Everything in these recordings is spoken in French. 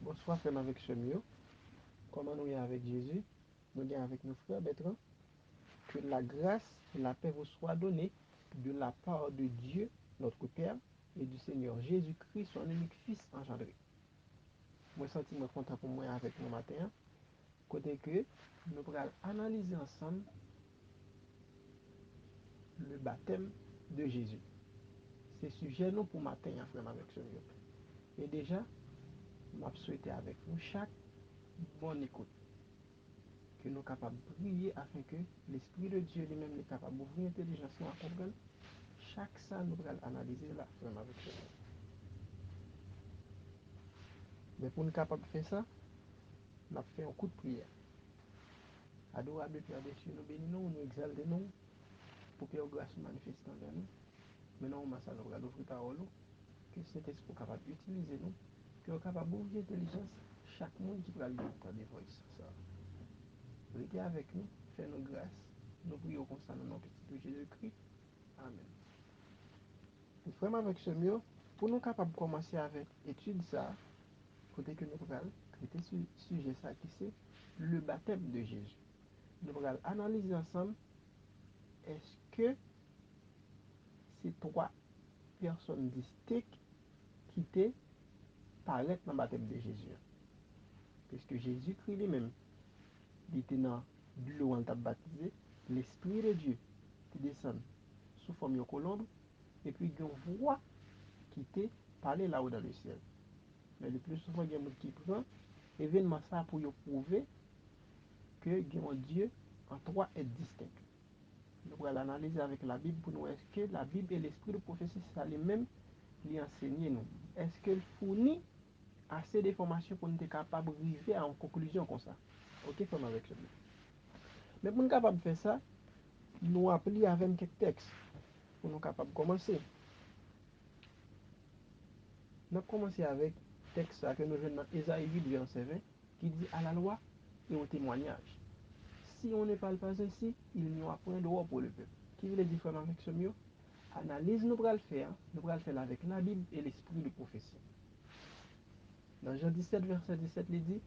Bonsoir, frère avec Chemio. Comment nous y avec Jésus? Nous y avec nos frères Bertrand. Que la grâce et la paix vous soient données de la part de Dieu, notre Père, et du Seigneur Jésus-Christ, son unique Fils engendré. Moi, senti moi content pour moi avec nous matin. Côté que nous allons analyser ensemble le baptême de Jésus. C'est sujet nous pour matin, frère avec Chemio. Et déjà, je souhaite avec nous chaque bonne écoute. Que nous sommes capables de prier afin que l'Esprit de Dieu lui-même est capable d'ouvrir l'intelligence à comprendre chaque ça nous allons analyser là, vraiment avec ça. Mais pour nous capables de faire ça, nous avons fait un coup de prière. Adorable Père des cieux, nous bénissons, nous exaltons nous pour que la grâce se manifeste envers nous. Maintenant, nous allons ouvrir la parole, que cet esprit capable d'utiliser nous, que nous capable d'ouvrir l'intelligence chaque monde qui va entendre des voix. Restez avec nous, faites-nous grâce. Nous prions comme ça dans le nom de Jésus-Christ. Amen. Vraiment avec ce mieux, pour nous capables de commencer avec l'étude ça, côté que nous allons traiter ce sujet ça qui c'est le baptême de Jésus. Nous allons analyser ensemble est-ce que ces trois personnes distinctes qui étaient paraître dans le baptême de Jésus. Puisque Jésus-Christ lui-même, il était dans l'eau en baptisé, l'Esprit de Dieu qui descend sous forme de colombe, et puis il y a une voix qui était parlé là-haut dans le ciel. Mais le plus souvent, il y a qui prend événement ça pour prouver que Dieu en trois est distinct. Nous allons l'analyser avec la Bible pour nous. Est-ce que la Bible et l'esprit de prophétie, ça les mêmes lui enseigner nous? Est-ce qu'elle fournit assez d'informations pour nous être capable d'arriver à une conclusion comme ça? Ok, comme avec ça. Mais pour nous capable de faire ça, nous appelons avec quelques textes pour nous capable de commencer. Nous commençons avec le texte que nous venons dans Ésaïe 8, verset 20, qui dit à la loi et au témoignage. Si on ne parle pas ainsi, il n'y aura point de roi pour le peuple. Qui veut dire frère avec ce mieux? Analyse nous allons le faire. Nous allons le faire avec la Bible et l'esprit de prophétie. Dans Jean 17, verset 17, il dit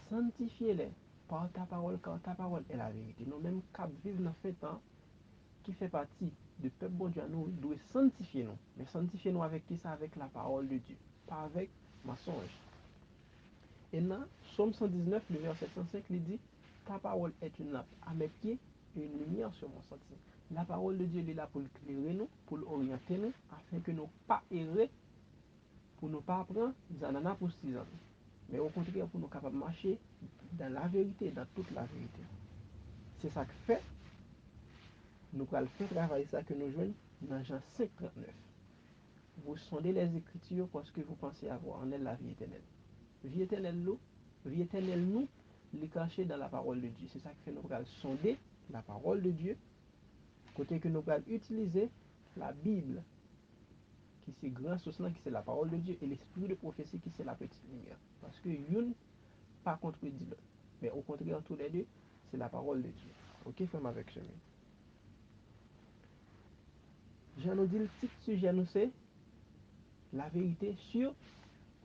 sanctifiez-les par ta parole, car ta parole est la vérité. Nous-mêmes, qui vivons dans ce temps, qui fait partie du peuple bon Dieu, nous devons sanctifier nous. Mais sanctifier nous avec qui ça? Avec la parole de Dieu, pas avec mensonge. Et dans Psaume 119, le verset 105, il dit ta parole est une lampe à mes pieds et une lumière sur mon sentier. La parole de Dieu est là pour éclairer nous, pour orienter nous, afin que nous ne pas errer, pour ne pas prendre des ananas pour 6 ans. Mais au contraire, pour nous capables de marcher dans la vérité, dans toute la vérité. C'est ça que fait, nous allons faire travailler ça que nous jouons dans Jean 5,39. Vous sondez les Écritures parce que vous pensez avoir en elle la vie éternelle. Vie éternelle, nous, les cacher dans la parole de Dieu. C'est ça qui fait nous allons sonder la parole de Dieu, côté que nous allons utiliser la Bible, qui c'est grand source, qui c'est la parole de Dieu, et l'esprit de prophétie, qui c'est la petite lumière. Parce que une pas contredit l'autre. Mais au contraire, tous les deux, c'est la parole de Dieu. Ok, femme avec ce mot. J'en ai dit le petit sujet, nous c'est la vérité sur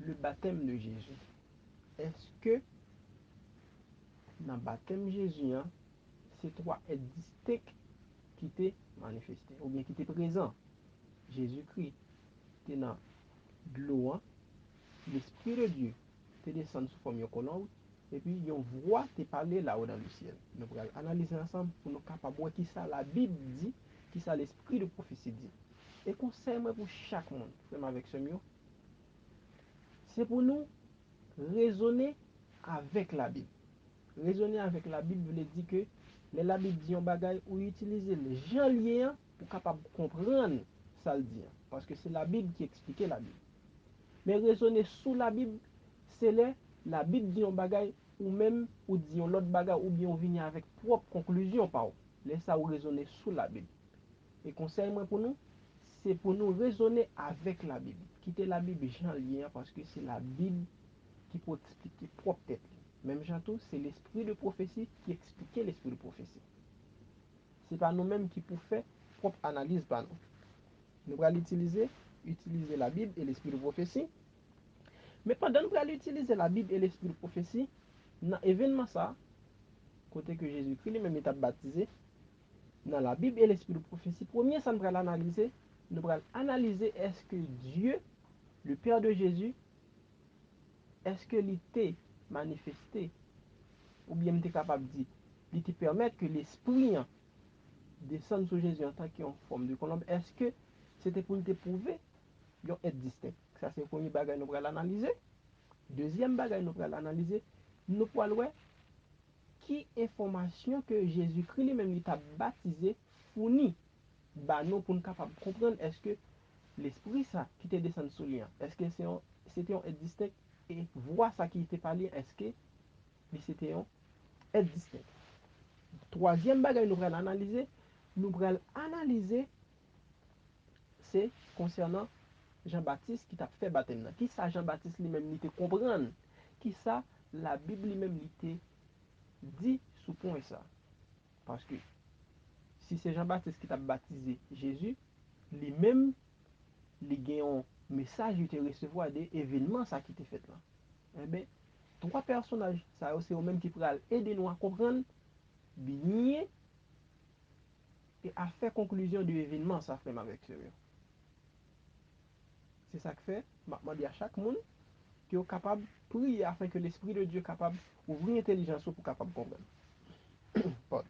le baptême de Jésus. Est-ce que dans le baptême de Jésus, hein, ces trois est distinct qui était manifesté, ou bien qui était présent? Jésus-Christ était dans l'eau, hein, l'Esprit de Dieu te descend sous forme de colombe, et puis une voix te parler là-haut dans le ciel. Nous allons analyser ensemble pour nous capables de voir qui ça la Bible dit, qui ça l'Esprit de prophétie dit. Et conseil moi pour chaque monde, vraiment avec ce mieux, c'est pour nous raisonner avec la Bible. Raisonner avec la Bible veut dire que la Bible dit un bagage ou utiliser les gens liés pour capable comprendre ça le dit. Parce que c'est la Bible qui explique la Bible. Mais raisonner sous la Bible, c'est la Bible dit un bagage ou même ou dit un autre bagage ou bien on vient avec propre conclusion par laisse ça ou raisonner sous la Bible. Et conseil moi pour nous, c'est pour nous raisonner avec la Bible. Quitter la Bible Jean lien parce que c'est la Bible qui peut expliquer propre tête. Même Jean c'est l'esprit de prophétie qui expliquait l'esprit de prophétie. C'est pas nous-mêmes qui pouvons faire propre analyse par nous. Nous allons utiliser la Bible et l'esprit de prophétie Mais pendant que nous allons utiliser la Bible et l'esprit de prophétie, dans l'événement ça, côté que Jésus-Christ lui-même est baptisé, dans la Bible et l'esprit de prophétie, premier ça nous allons analyser, est-ce que Dieu, le Père de Jésus, est-ce que l'était manifesté, ou bien il était capable de dire, il te permettre que l'esprit descende sur Jésus en tant qu'en forme de colombe, est-ce que c'était pour nous prouver qu'ils être distinct? Ça c'est le premier bagage nous allons analyser. Deuxième bagage nous allons analyser, nous allons voir qui information que Jésus-Christ lui-même il t'a baptisé fourni bah nous pour nous capable comprendre est-ce que l'esprit ça qui te descend sur lui, est-ce que c'était un être distinct et voir ça qui était parlé, est-ce que c'était un être distinct. Troisième bagage nous allons analyser c'est concernant Jean-Baptiste qui t'a fait baptême. Qui ça Jean-Baptiste lui-même il te comprendre? Qui ça la Bible lui-même il te dit sous point ça? Parce que si c'est Jean-Baptiste qui t'a baptisé Jésus, lui-même, il a un message, il te recevoir des événements ça qui t'est fait là. Eh bien, trois personnages, ça c'est eux même qui pourraient aider nous à comprendre bien et à faire conclusion de l'événement ça fait avec sérieux. C'est ça que fait, je dis à chaque monde qui est capable de prier afin que l'Esprit de Dieu est capable d'ouvrir l'intelligence pour capable de comprendre. Pardon.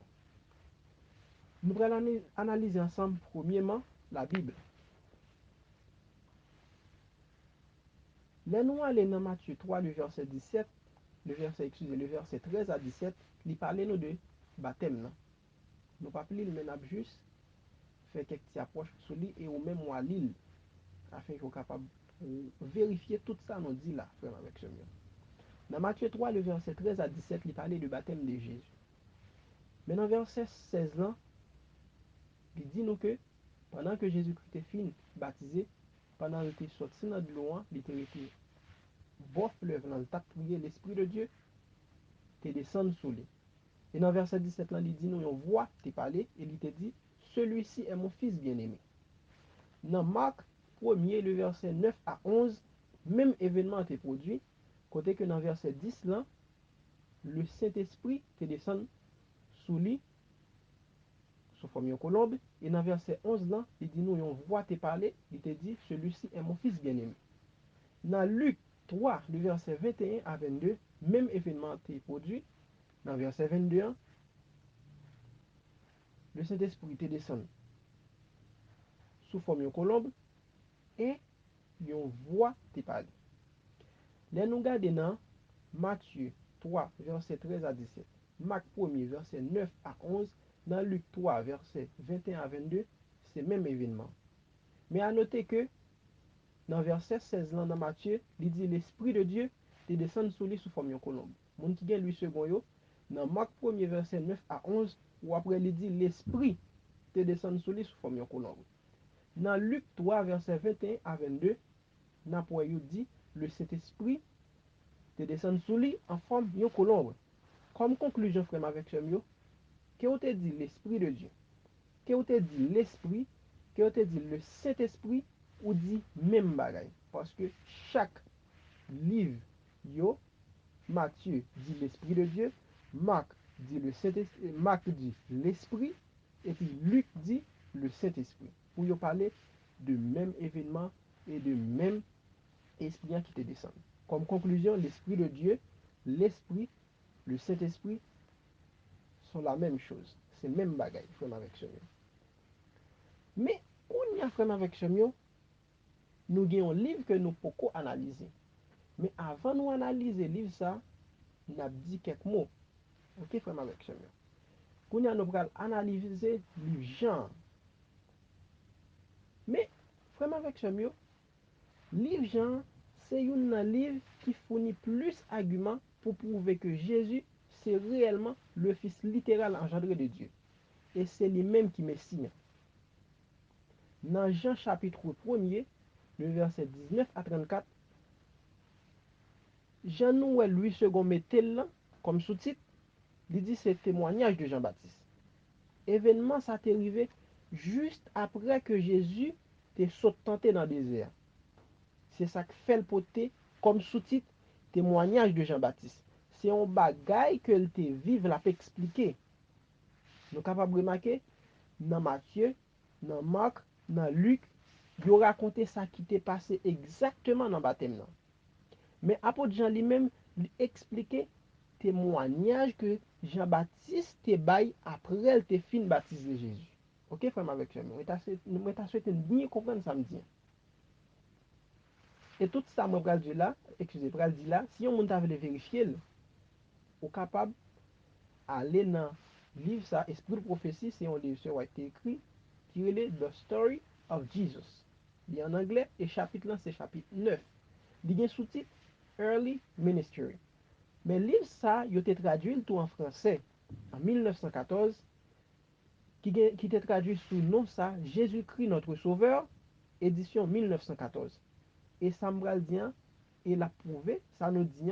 Nous allons analyser ensemble premièrement la Bible. Là, nous allons dans Matthieu 3, le verset 17, le verset 13 à 17, il parle nous de baptême. Nous ne pas plus le juste faire quelques petites approches sur lui et au même moi l'île afin qu'on soit capable de vérifier tout ça nous dit là, frère avec ce mieux. Dans Matthieu 3, le verset 13 à 17, il parle du baptême de Jésus. Mais dans verset 16 là, il dit nous que pendant que Jésus-Christ était fini baptisé, pendant qu'il était sorti dans de l'eau, il était bof fleuve dans le tas prier l'Esprit de Dieu, te descendre sous lui. Et dans verset 17 là, il dit nous on voit te parler et il te dit celui-ci est mon fils bien-aimé. Dans Marc 1er, le verset 9 à 11, même événement été produit, côté que dans verset 10 là, le Saint-Esprit te descend sous lui, sous forme de colombe, et dans verset 11 là, il dit nous on voit te parler, il te dit celui-ci est mon fils bien-aimé. Dans Luc 3, le verset 21 à 22, même événement été produit, dans verset 22, le Saint-Esprit te descend sous forme de colombe et yon voix te parler. Là nous regardons dans Matthieu 3, verset 13 à 17, Marc 1er, verset 9 à 11, dans Luc 3, verset 21 à 22, c'est le même événement. Mais à noter que dans verset 16 là, dans Matthieu, il dit l'Esprit de Dieu te descend sur lui sous forme de colombe. Mon qui gagne lui second yo, dans Marc 1er, verset 9 à 11, ou après il dit l'Esprit te descend sur lui sous forme de colombe. Dans Luc 3, verset 21 à 22, Napoléon dit le Saint-Esprit te descend sous lui en forme de colombe. Comme conclusion, frère, avec ce mieux, que vous te dit l'Esprit de Dieu, que vous te dit l'Esprit, que vous te dit le Saint-Esprit, ou dit même bagaille. Parce que chaque livre, yo, Matthieu dit l'Esprit de Dieu, Marc dit le Saint-Esprit, Marc dit l'Esprit, et puis Luc dit le Saint-Esprit. Pour y parler de même événement et de même esprit qui te descend. Comme conclusion, l'Esprit de Dieu, l'Esprit, le Saint-Esprit sont la même chose. C'est même bagaille, frère avec ce mieux. Mais, on y a frère avec ce mieux, nous avons un livre que nous pouvons analyser. Mais avant de nous analyser le livre, ça, nous avons dit quelques mots. Ok, frère avec ce mieux. Nous allons analyser le livre Jean. Mais, frère avec ce mieux, livre Jean, c'est un livre qui fournit plus d'arguments pour prouver que Jésus, c'est réellement le Fils littéral engendré de Dieu. Et c'est lui-même qui Messie. Dans Jean chapitre 1er, le verset 19 à 34, Jean-Noël Louis II mettait là, comme sous-titre, il dit c'est témoignage de Jean-Baptiste. Événement ça t'est arrivé juste après que Jésus t'est sauté tenté dans le désert. C'est ça que fait le poté comme sous-titre témoignage de Jean-Baptiste. C'est un bagay que te vive la expliquer. Nous capables de remarquer dans Matthieu, dans Marc, dans Luc, il raconté ça qui t'est passé exactement dans le baptême. Mais apôtre Jean lui-même lui expliquait témoignage que Jean-Baptiste te bail après elle te fin baptisé Jésus. Ok, frère avec moi. Moi, t'as souhaité bien comprendre ça me dit. Et tout ça, moi, je dire là, excusez, je dire là, si on veut vérifier, ou capable aller dans le livre ça, Esprit de prophétie, c'est un livre qui a été écrit, qui est The Story of Jesus. Il est en anglais, et chapitre là, c'est chapitre 9. Il y a un sous-titre, Early Ministry. Mais le livre ça, il a été traduit tout en français en 1914, qui était traduit sous le nom ça, Jésus-Christ notre Sauveur, édition 1914. Et ça me dit, et l'a prouvé, ça nous dit,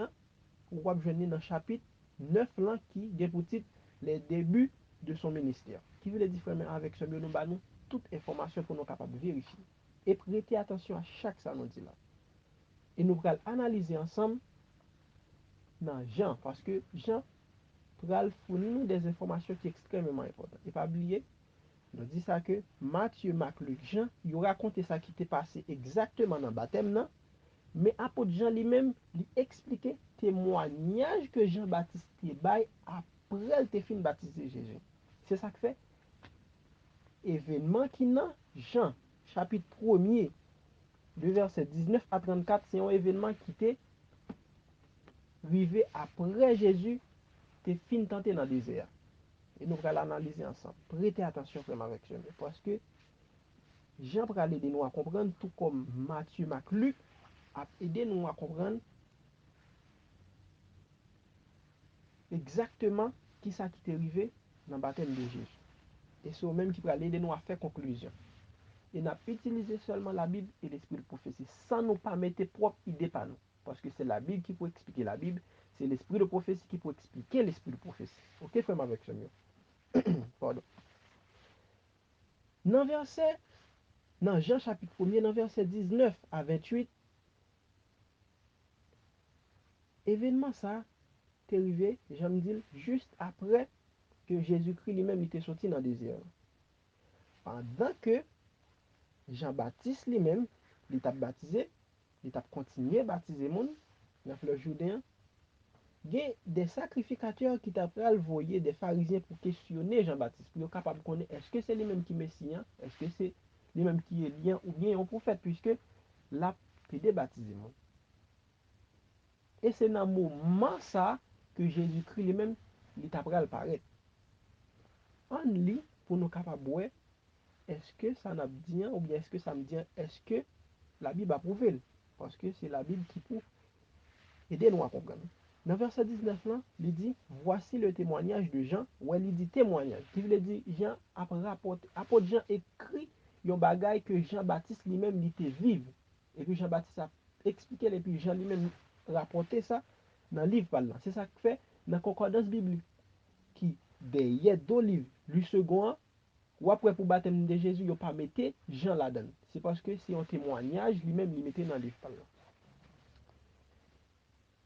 on va venir dans le chapitre 9 là, qui est pour titre les débuts de son ministère. Qui veut les différer avec ce nous nous toute information pour nous capables de vérifier. Et prêter attention à chaque ça nous dit là. Et nous allons analyser ensemble dans Jean, parce que Jean va fournir nous des informations qui sont extrêmement importantes. Et pas oublier, nous dit ça que Matthieu, Marc, Luc, Jean, il raconté ça qui était passé exactement dans le baptême, non? Mais apôtre Jean lui-même, lui expliquait témoignage que Jean-Baptiste bail après le fin baptisé Jésus. C'est ça que fait événement qui n'a Jean, chapitre 1er, de verset 19 à 34, c'est un événement qui était arrivé après Jésus, t'es fin tenté dans le désert. Et nous allons l'analyser ensemble. Prêtez attention vraiment avec ce parce que Jean va aider nous à comprendre, tout comme Matthieu, Marc, Luc, a aidé nous à comprendre exactement qui ça qui est arrivé dans le baptême de Jésus. Et c'est eux-mêmes qui va aider nous à faire conclusion. Et n'a pas utilisé seulement la Bible et l'esprit de prophétie, sans nous pas mettre propre idée par nous. Parce que c'est la Bible qui peut expliquer la Bible, c'est l'esprit de prophétie qui peut expliquer l'esprit de prophétie. Ok, frère avec ce mieux. Pardon. Dans verset, dans Jean chapitre 1er, dans verset 19 à 28, événement ça, t'est arrivé, j'aime dire, juste après que Jésus-Christ lui-même était sorti dans le désert. Pendant que Jean-Baptiste lui-même, il t'a baptisé, il t'a continué à baptiser monde dans le Jourdain. Il y a des sacrificateurs qui t'a envoyé des pharisiens pour questionner Jean-Baptiste, pour être capable de connaître est-ce que c'est lui-même qui est Messie, est-ce que c'est lui-même qui est lien ou bien un prophète, puisque là, il est baptisé. Et c'est dans ce moment ça que Jésus-Christ lui-même, il t'a paraître. On lit pour nous capables de voir est-ce que ça n'a dit ou bien est-ce que ça me dit est-ce que la Bible a prouvé parce que c'est la Bible qui peut aider nous à comprendre. Dans verset 19 là, il dit voici le témoignage de Jean, ou il dit témoignage. Qui veut dire Jean apôtre Jean écrit un bagage que Jean-Baptiste lui-même il était vive et puis Jean-Baptiste a expliqué et puis Jean lui-même rapporté ça dans le livre là. C'est ça que fait dans la concordance biblique qui derrière deux livres, le second ou après pour baptême de Jésus, il n'a pas mis Jean là-dedans. C'est parce que c'est un témoignage lui-même limité dans le livre.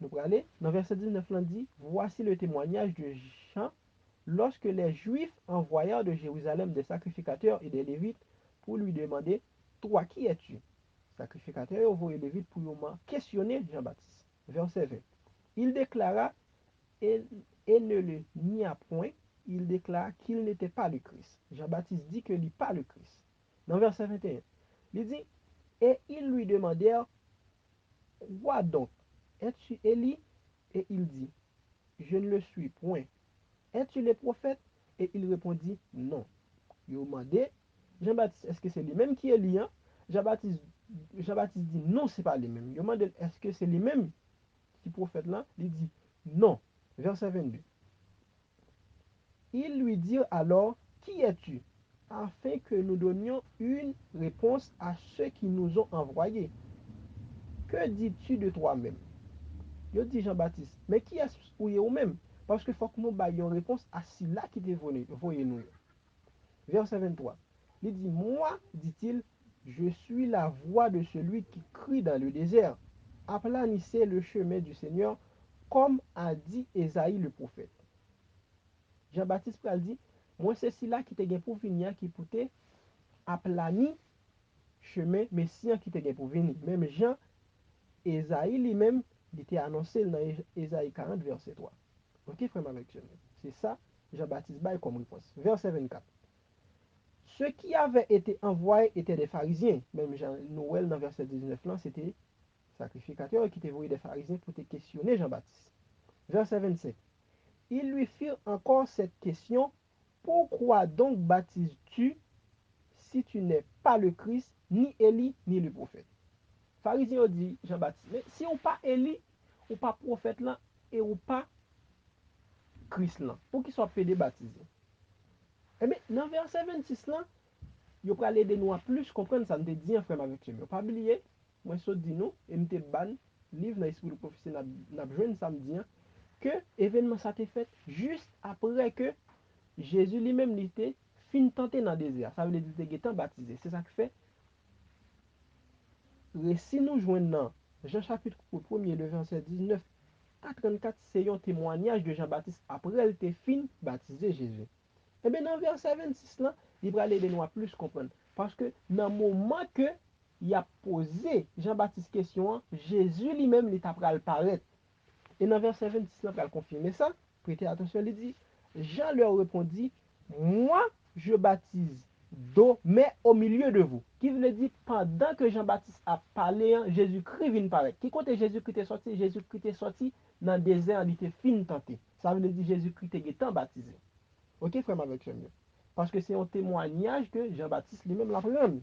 Nous allons aller dans verset 19, là dit voici le témoignage de Jean lorsque les Juifs envoyèrent de Jérusalem des sacrificateurs et des Lévites pour lui demander toi qui es-tu? Sacrificateurs envoyé les Lévites pour questionner Jean-Baptiste. Verset 20. Il déclara et ne le nia point, il déclara qu'il n'était pas le Christ. Jean-Baptiste dit que n'est pas le Christ. Dans verset 21, il dit, et ils lui demandèrent, quoi donc? Es-tu Élie? Et il dit, je ne le suis point. Es-tu le prophète? Et il répondit, non. Il demandé, Jean-Baptiste, est-ce que c'est lui-même qui est Élie? Jean-Baptiste, Jean-Baptiste dit, non, c'est pas lui-même. Il demande, est-ce que c'est lui-même qui prophète là? Il dit, non. Verset 22. Ils lui dirent alors, qui es-tu? Afin que nous donnions une réponse à ceux qui nous ont envoyés. Que dis-tu de toi-même? Il dit Jean-Baptiste, mais qui est-ce ou même? Parce qu'il faut que nous baillons réponse à cela qui te voyez nous. Verset 23. Il dit, moi, dit-il, je suis la voix de celui qui crie dans le désert. aplanissez le chemin du Seigneur, comme a dit Esaïe le prophète. Jean-Baptiste pral dit, moi c'est cela qui te gen pour venir, qui pour te aplani chemin Messie qui te gen pour venir. Même Jean, Esaïe lui-même, il était annoncé dans Esaïe 40, verset 3. Ok, frère avec c'est ça, Jean-Baptiste baille comme réponse. Verset 24. Ceux qui avaient été envoyés étaient des pharisiens. Même Jean Noël, dans verset 19, là, c'était sacrificateur qui était envoyé des pharisiens pour te questionner Jean-Baptiste. Verset 25. Ils lui firent encore cette question, pourquoi donc baptises-tu si tu n'es pas le Christ, ni Élie, ni le prophète? Pharisiens ont dit Jean-Baptiste, mais si on pas Élie, ou pas prophète là, et ou pas Christ là, pour qu'il soit pédé baptisé. Eh bien, dans verset 26 là, il faut aller de nous à plus comprendre ça, nous te dit, frère avec Dieu. Pas oublier, moi, je dis nous, et nous te ban, livre dans l'esprit de prophétie, n'a besoin samedi, que événement ça t'est fait juste après que Jésus lui-même était fin tenté dans le désert. Ça veut dire qu'il était baptisé. C'est ça qui fait. Si nous joignons dans Jean chapitre 1er, le verset 19 à 34, c'est un témoignage de Jean-Baptiste après il était fin baptisé Jésus. Et bien dans le verset 26 là, il va aller de nous plus comprendre. Parce que dans le moment que il a posé Jean-Baptiste question, Jésus lui-même il t'a paraître. Et dans le verset 26, il va confirmer ça. Prêtez attention, il dit, Jean leur répondit, moi je baptise d'eau, mais au milieu de vous. Qui veut dire, pendant que Jean-Baptiste a parlé, Jésus-Christ vient paraître. Qui compte Jésus-Christ est sorti? Jésus-Christ est sorti dans le désert, il était fin tenté. Ça veut dire Jésus-Christ est baptisé. Ok, frère, avec mieux. Parce que c'est un témoignage que Jean-Baptiste lui-même l'a pris.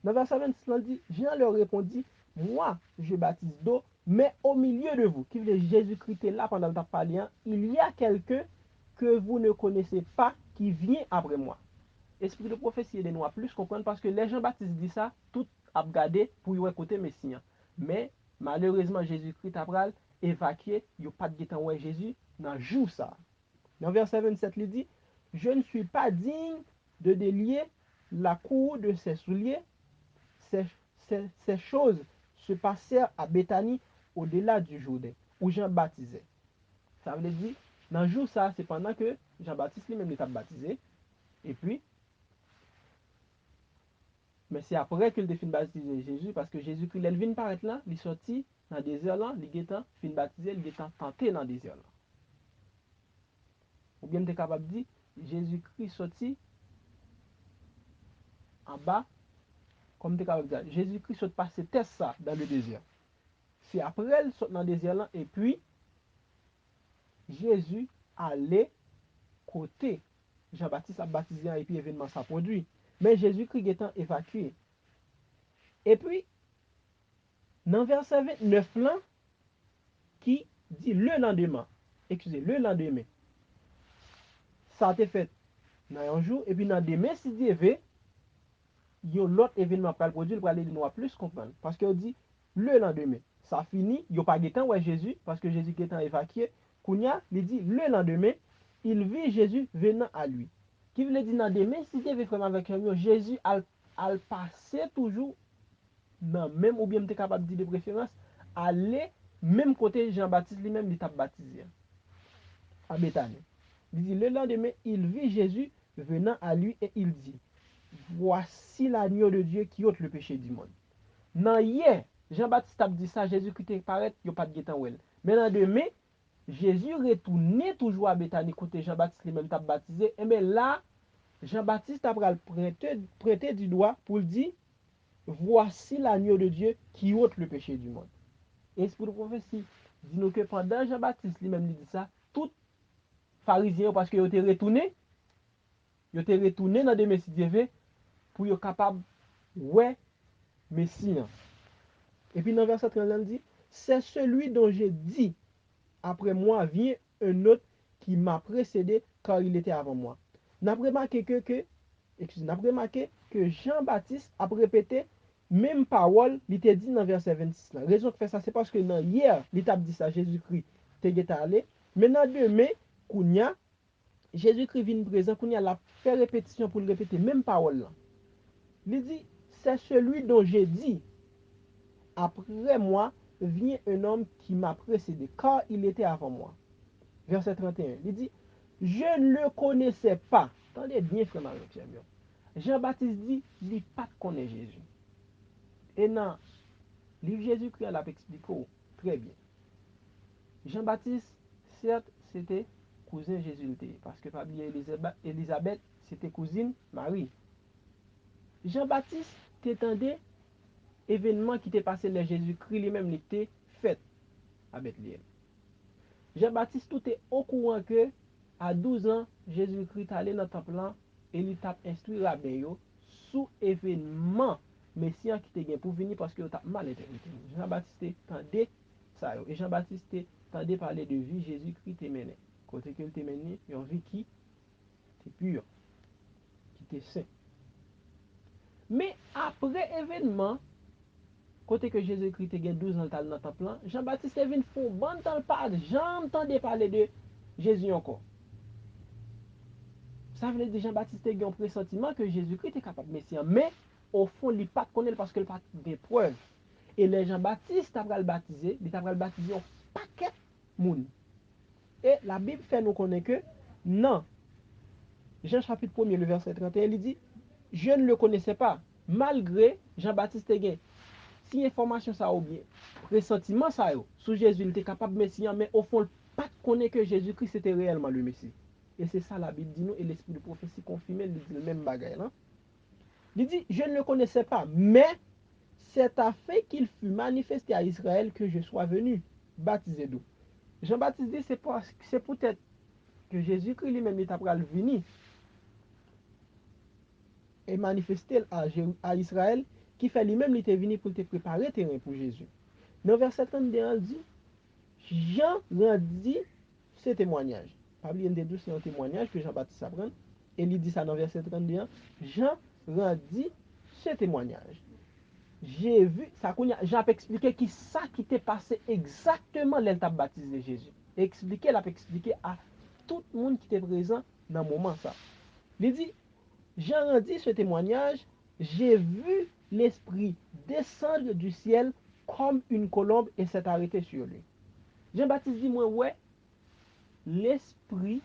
Dans verset 26, il dit, Jean leur répondit, moi, je baptise d'eau, mais au milieu de vous, qui veut Jésus-Christ est là pendant le temps parlé, il y a quelqu'un que vous ne connaissez pas qui vient après moi. Esprit de prophétie de nous à plus comprendre parce que les Jean-Baptiste dit ça, tout a regardé pour y écouter Messie. Mais malheureusement, Jésus-Christ a pral évacué, il n'y a pas de temps où Jésus dans jour ça. Dans verset 27, il dit, je ne suis pas digne de délier la cour de ses souliers. Ces choses se passèrent à Béthanie, au-delà du Jourdain, où Jean baptisait. Ça veut dire, dans le jour ça, c'est pendant que Jean-Baptiste lui-même était baptisé. Et puis, mais c'est après qu'il a baptisé Jésus, parce que Jésus-Christ, il vient paraître là, il est sorti dans le désert là, il est fin baptisé, il est tenté dans le désert là. Ou bien tu es capable de dire, Jésus-Christ sorti en bas, comme tu es capable de dire, Jésus-Christ sort passer test ça dans le désert. C'est après elle sort dans le désert là, et puis Jésus allait côté Jean-Baptiste a baptisé et puis l'événement s'est produit. Mais Jésus-Christ étant évacué. Et puis, dans verset 29 là, qui dit le lendemain, le lendemain, ça a été fait dans un jour, et puis dans demain, si Dieu veut, il y a l'autre événement pour le produire, pour aller de nous plus comprendre. Parce qu'il dit le lendemain, ça finit, il n'y a pas de temps où Jésus, parce que Jésus qui est évacué, Kounia, il dit le lendemain, il vit Jésus venant à lui. Qui veut dire dans demain, si Dieu veut vraiment avec lui, Jésus a passé toujours dans même, ou bien tu es capable de dire de préférence, aller même côté Jean-Baptiste lui-même, il t'a baptisé à Bethanie. Il dit le lendemain, il vit Jésus venant à lui et il dit, voici l'agneau de Dieu qui ôte le péché du monde. Dans hier, Jean-Baptiste a dit ça, Jésus-Christ est paraît, il n'y a pas de guetan ouel. Mais dans demain, Jésus retourné toujours à Bethanie côté Jean-Baptiste lui-même t'a baptisé. Et bien là, Jean-Baptiste a prêté du doigt pour dire, voici l'agneau de Dieu qui ôte le péché du monde. Et c'est pour le prophétie, dit-nous que pendant Jean-Baptiste lui-même dit ça, tout pharisien, parce qu'ils étaient retournés, dans des messies Dieu pour être capable, ouais, Messie. Et puis dans le verset 30, il dit, c'est celui dont j'ai dit, après moi vient un autre qui m'a précédé car il était avant moi. N'a remarqué que Jean-Baptiste a répété même parole, il était dit dans le verset 26. La raison que fait ça, c'est parce que dans hier, il a dit ça, Jésus-Christ, t'es allé. Maintenant, demain, Kounia, Jésus-Christ vient présent, Kounia l'a fait répétition pour le répéter, même parole là. Il dit, c'est celui dont j'ai dit, après moi vient un homme qui m'a précédé, car il était avant moi. Verset 31, il dit, je ne le connaissais pas. Attendez bien, frère Marie, Jean-Baptiste dit, il n'est pas connaît Jésus. Et dans le livre Jésus-Christ, l'a expliqué très bien. Jean-Baptiste, certes, c'était cousin Jésus, parce que pas Elisabeth, c'était cousine Marie. Jean-Baptiste t'étendait événement qui t'est passé dans Jésus-Christ lui-même était fait à Bethléem. Jean-Baptiste tout est au courant que à 12 ans, Jésus-Christ allé dans le temple et il t'a instruit rabbin sous événement messian qui te gen pour venir parce que t'a mal interprété. Jean-Baptiste tendait ça et Jean-Baptiste tendait parler de vie Jésus-Christ te mené. Côté que te mené, une vie qui est pure, qui est saint. Mais après événement côté que Jésus-Christ te gen 12 ans dans le temple, Jean-Baptiste vient font bon temps pas j'entendais parler de Jésus encore. Ça veut dire Jean-Baptiste a un pressentiment que Jésus-Christ est capable de Messie. Mais au fond, il n'a pas de connaître parce qu'il n'a pas de preuves. Et les Jean-Baptiste a le baptisé, il a baptisé un paquet de monde. Et la Bible fait nous connaître que non. Jean chapitre 1er, le verset 31, il dit, je ne le connaissais pas. Malgré Jean-Baptiste a si information ça ou bien pressentiment ça sous Jésus il était capable de Messie, mais au fond, il n'a pas de connaître que Jésus-Christ était réellement le Messie. Et c'est ça la Bible dit nous, et l'esprit de prophétie confirme, il dit le même bagaille. Hein? Il dit, je ne le connaissais pas, mais c'est afin qu'il fût manifesté à Israël que je sois venu baptiser d'eau. Jean-Baptiste dit, c'est peut-être que Jésus-Christ lui-même est après venir et manifester à Israël, qui fait lui-même, il était venu pour te préparer terrain pour Jésus. Dans le verset 31, il dit, Jean rendit ce témoignage. Pas oublier de dire c'est un témoignage que Jean-Baptiste apprend. Et il dit ça dans verset 31. Jean rendit ce témoignage. J'ai vu, ça Jean a expliqué qui ça qui t'est passé exactement l'elle t'a baptisé Jésus. Expliqué, l'a expliqué à tout le monde qui était présent dans le moment ça. Il dit, Jean rendit ce témoignage, j'ai vu l'Esprit descendre du ciel comme une colombe et s'est arrêté sur lui. Jean-Baptiste dit, moi, ouais, l'esprit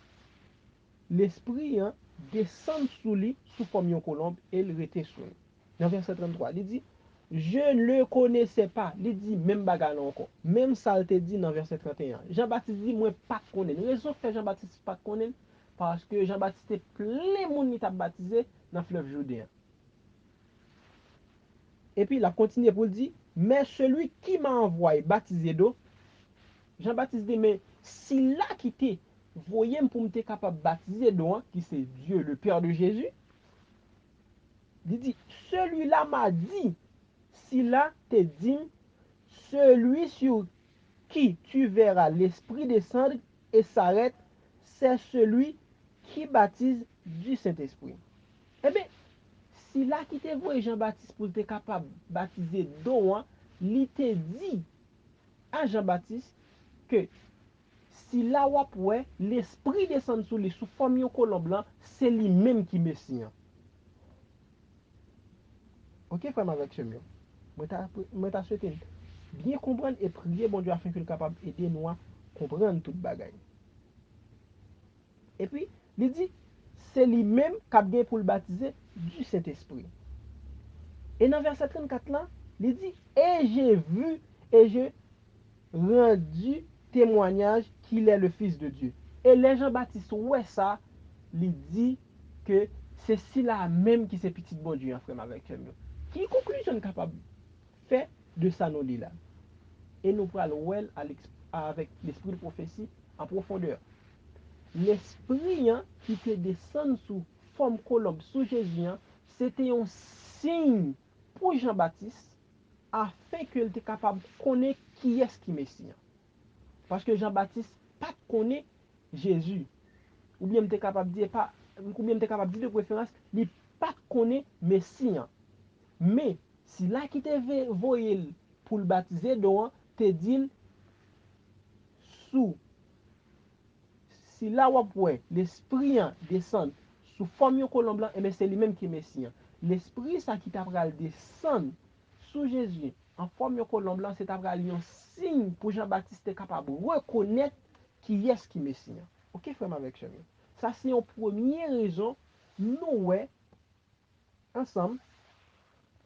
hein, descend sous lui sous forme de colombe et il était sur lui. Dans verset 33, il dit, je ne le connaissais pas. Il dit, même bagarre encore. Même ça, il te dit dans verset 31. Jean-Baptiste dit, moi, pas de connaître. Raison que Jean-Baptiste pas de connaître, parce que Jean-Baptiste est plein de monde qui a baptisé dans le fleuve Jourdain. Et puis, il a continué pour dire, mais celui qui m'a envoyé baptiser d'eau, Jean-Baptiste dit, mais si là qui t'est, voyez pour me capable de baptiser d'eau, qui c'est Dieu, le Père de Jésus, il dit, celui-là m'a dit, si là t'es dit, celui sur qui tu verras l'Esprit descendre et s'arrête, c'est celui qui baptise du Saint-Esprit. Eh bien, si là qui te voit Jean-Baptiste pour être capable de baptiser d'eau, il te dit à Jean-Baptiste que si là où l'esprit descend sous lui sous forme de colombe blanc, c'est lui-même qui messie. Ok, frère avec ce mieux. Moi, t'as souhaité bien comprendre et prier bon Dieu afin qu'il soit capable d'aider nous à comprendre toute bagaille. Et puis, il dit, c'est lui-même qui a bien pour le baptiser du Saint-Esprit. Et dans verset 34 là, il dit, et j'ai vu et j'ai rendu témoignage qu'il est le Fils de Dieu. Et les Jean-Baptiste, ouais ça, il dit que c'est cela même qui c'est petit bon Dieu, frère avec nous. Qui conclusion capable fait de ça nous là. Et nous prenons well avec l'esprit de prophétie en profondeur. L'esprit hein, qui te descend sous forme colombe sous Jésus, hein, c'était un signe pour Jean-Baptiste afin qu'il était capable de connaître qui est-ce qui est Messie. Parce que Jean-Baptiste pas connaît Jésus. Ou bien m'était capable de dire pas ou bien m'était capable de dire de préférence, il pas connaît Messie. Mais si là qui te voyé pour le baptiser donc te dit sous si là où l'esprit descend sous forme de colombe blanc et c'est lui-même qui est Messie. L'esprit ça qui t'a descendre sous Jésus en forme de colombe blanc, c'est un signe pour Jean-Baptiste est capable de reconnaître qui est ce qui est Messie. Ok, frère avec chemin. Ça, c'est une première raison, nous, ouais, ensemble,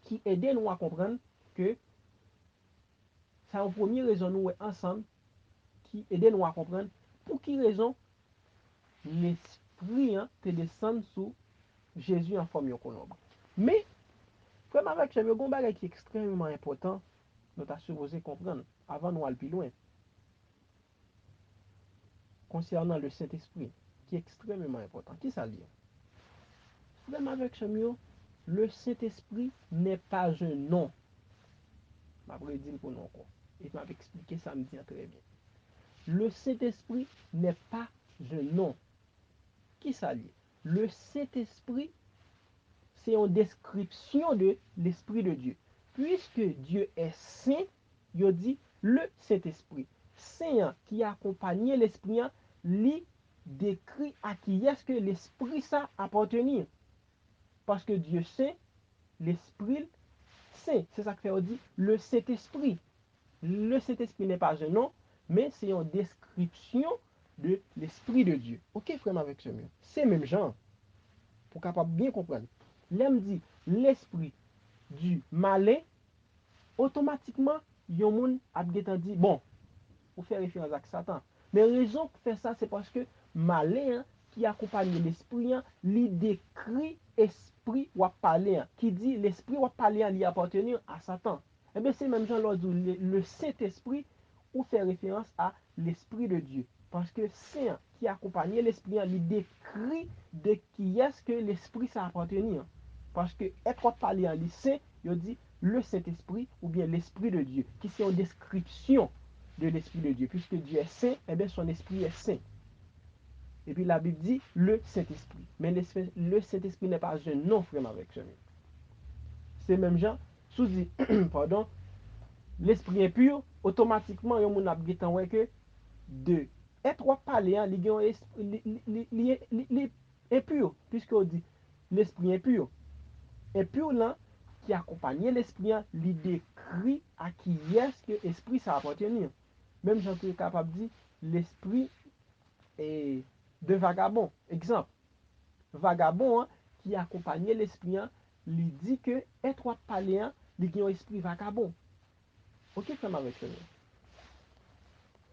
qui aide nous à comprendre que c'est une première raison, nous, ouais, ensemble, qui aide nous à comprendre pour qui raison l'esprit te descend sous Jésus en forme de colombe. Mais, frère avec chemin, il y a un qui est extrêmement important, nous avons supposé comprendre avant nous aller plus loin. Concernant le Saint-Esprit, qui est extrêmement important. Qui ça dit? Frère avec Chamio, le Saint-Esprit n'est pas un nom. Je vais dire pour nous encore. Et je vais expliquer ça me dit très bien. Le Saint-Esprit n'est pas un nom. Qui ça dit? Le Saint-Esprit, c'est une description de l'Esprit de Dieu. Puisque Dieu est saint, il dit le Saint-Esprit. Saint qui accompagne l'Esprit, lui décrit à qui est-ce que l'Esprit ça appartenir. Parce que Dieu sait, l'Esprit saint. C'est ça que fait on dit le Saint-Esprit. Le Saint-Esprit n'est pas un nom, mais c'est une description de l'Esprit de Dieu. Ok, frère, avec ce mieux. C'est même genre, pour capable bien comprendre. L'homme dit l'esprit du malin, automatiquement, yon moun a dit, bon, pour faire référence à Satan. Mais raison pour faire ça, c'est parce que malin qui accompagne l'esprit, lui décrit esprit ou parler, qui dit l'esprit ou parler lui appartenir à Satan. Et bien c'est même genre le Saint-Esprit ou fait référence à l'Esprit de Dieu. Parce que Saint qui accompagne l'Esprit, lui décrit de qui est-ce que l'Esprit ça appartenir. Parce que être parler en lycée, il dit le Saint-Esprit ou bien l'Esprit de Dieu, qui c'est une description de l'Esprit de Dieu. Puisque Dieu est saint, eh bien son Esprit est saint. Et puis la Bible dit le Saint-Esprit. Mais le Saint-Esprit n'est pas un nom, frère, avec ce. C'est même gens, sous dit, pardon, l'esprit impur, automatiquement, yon moun ap getan wè que de être parler, li impur, puisque on dit l'esprit impur. Impur là, qui accompagne l'esprit, li décrit à qui est-ce que l'esprit ça appartenir. Même j'en suis capable de dire l'esprit est de vagabond. Exemple, vagabond qui accompagne l'esprit, lui dit que être parler, il y a un esprit vagabond. Ok, frère, avec ça.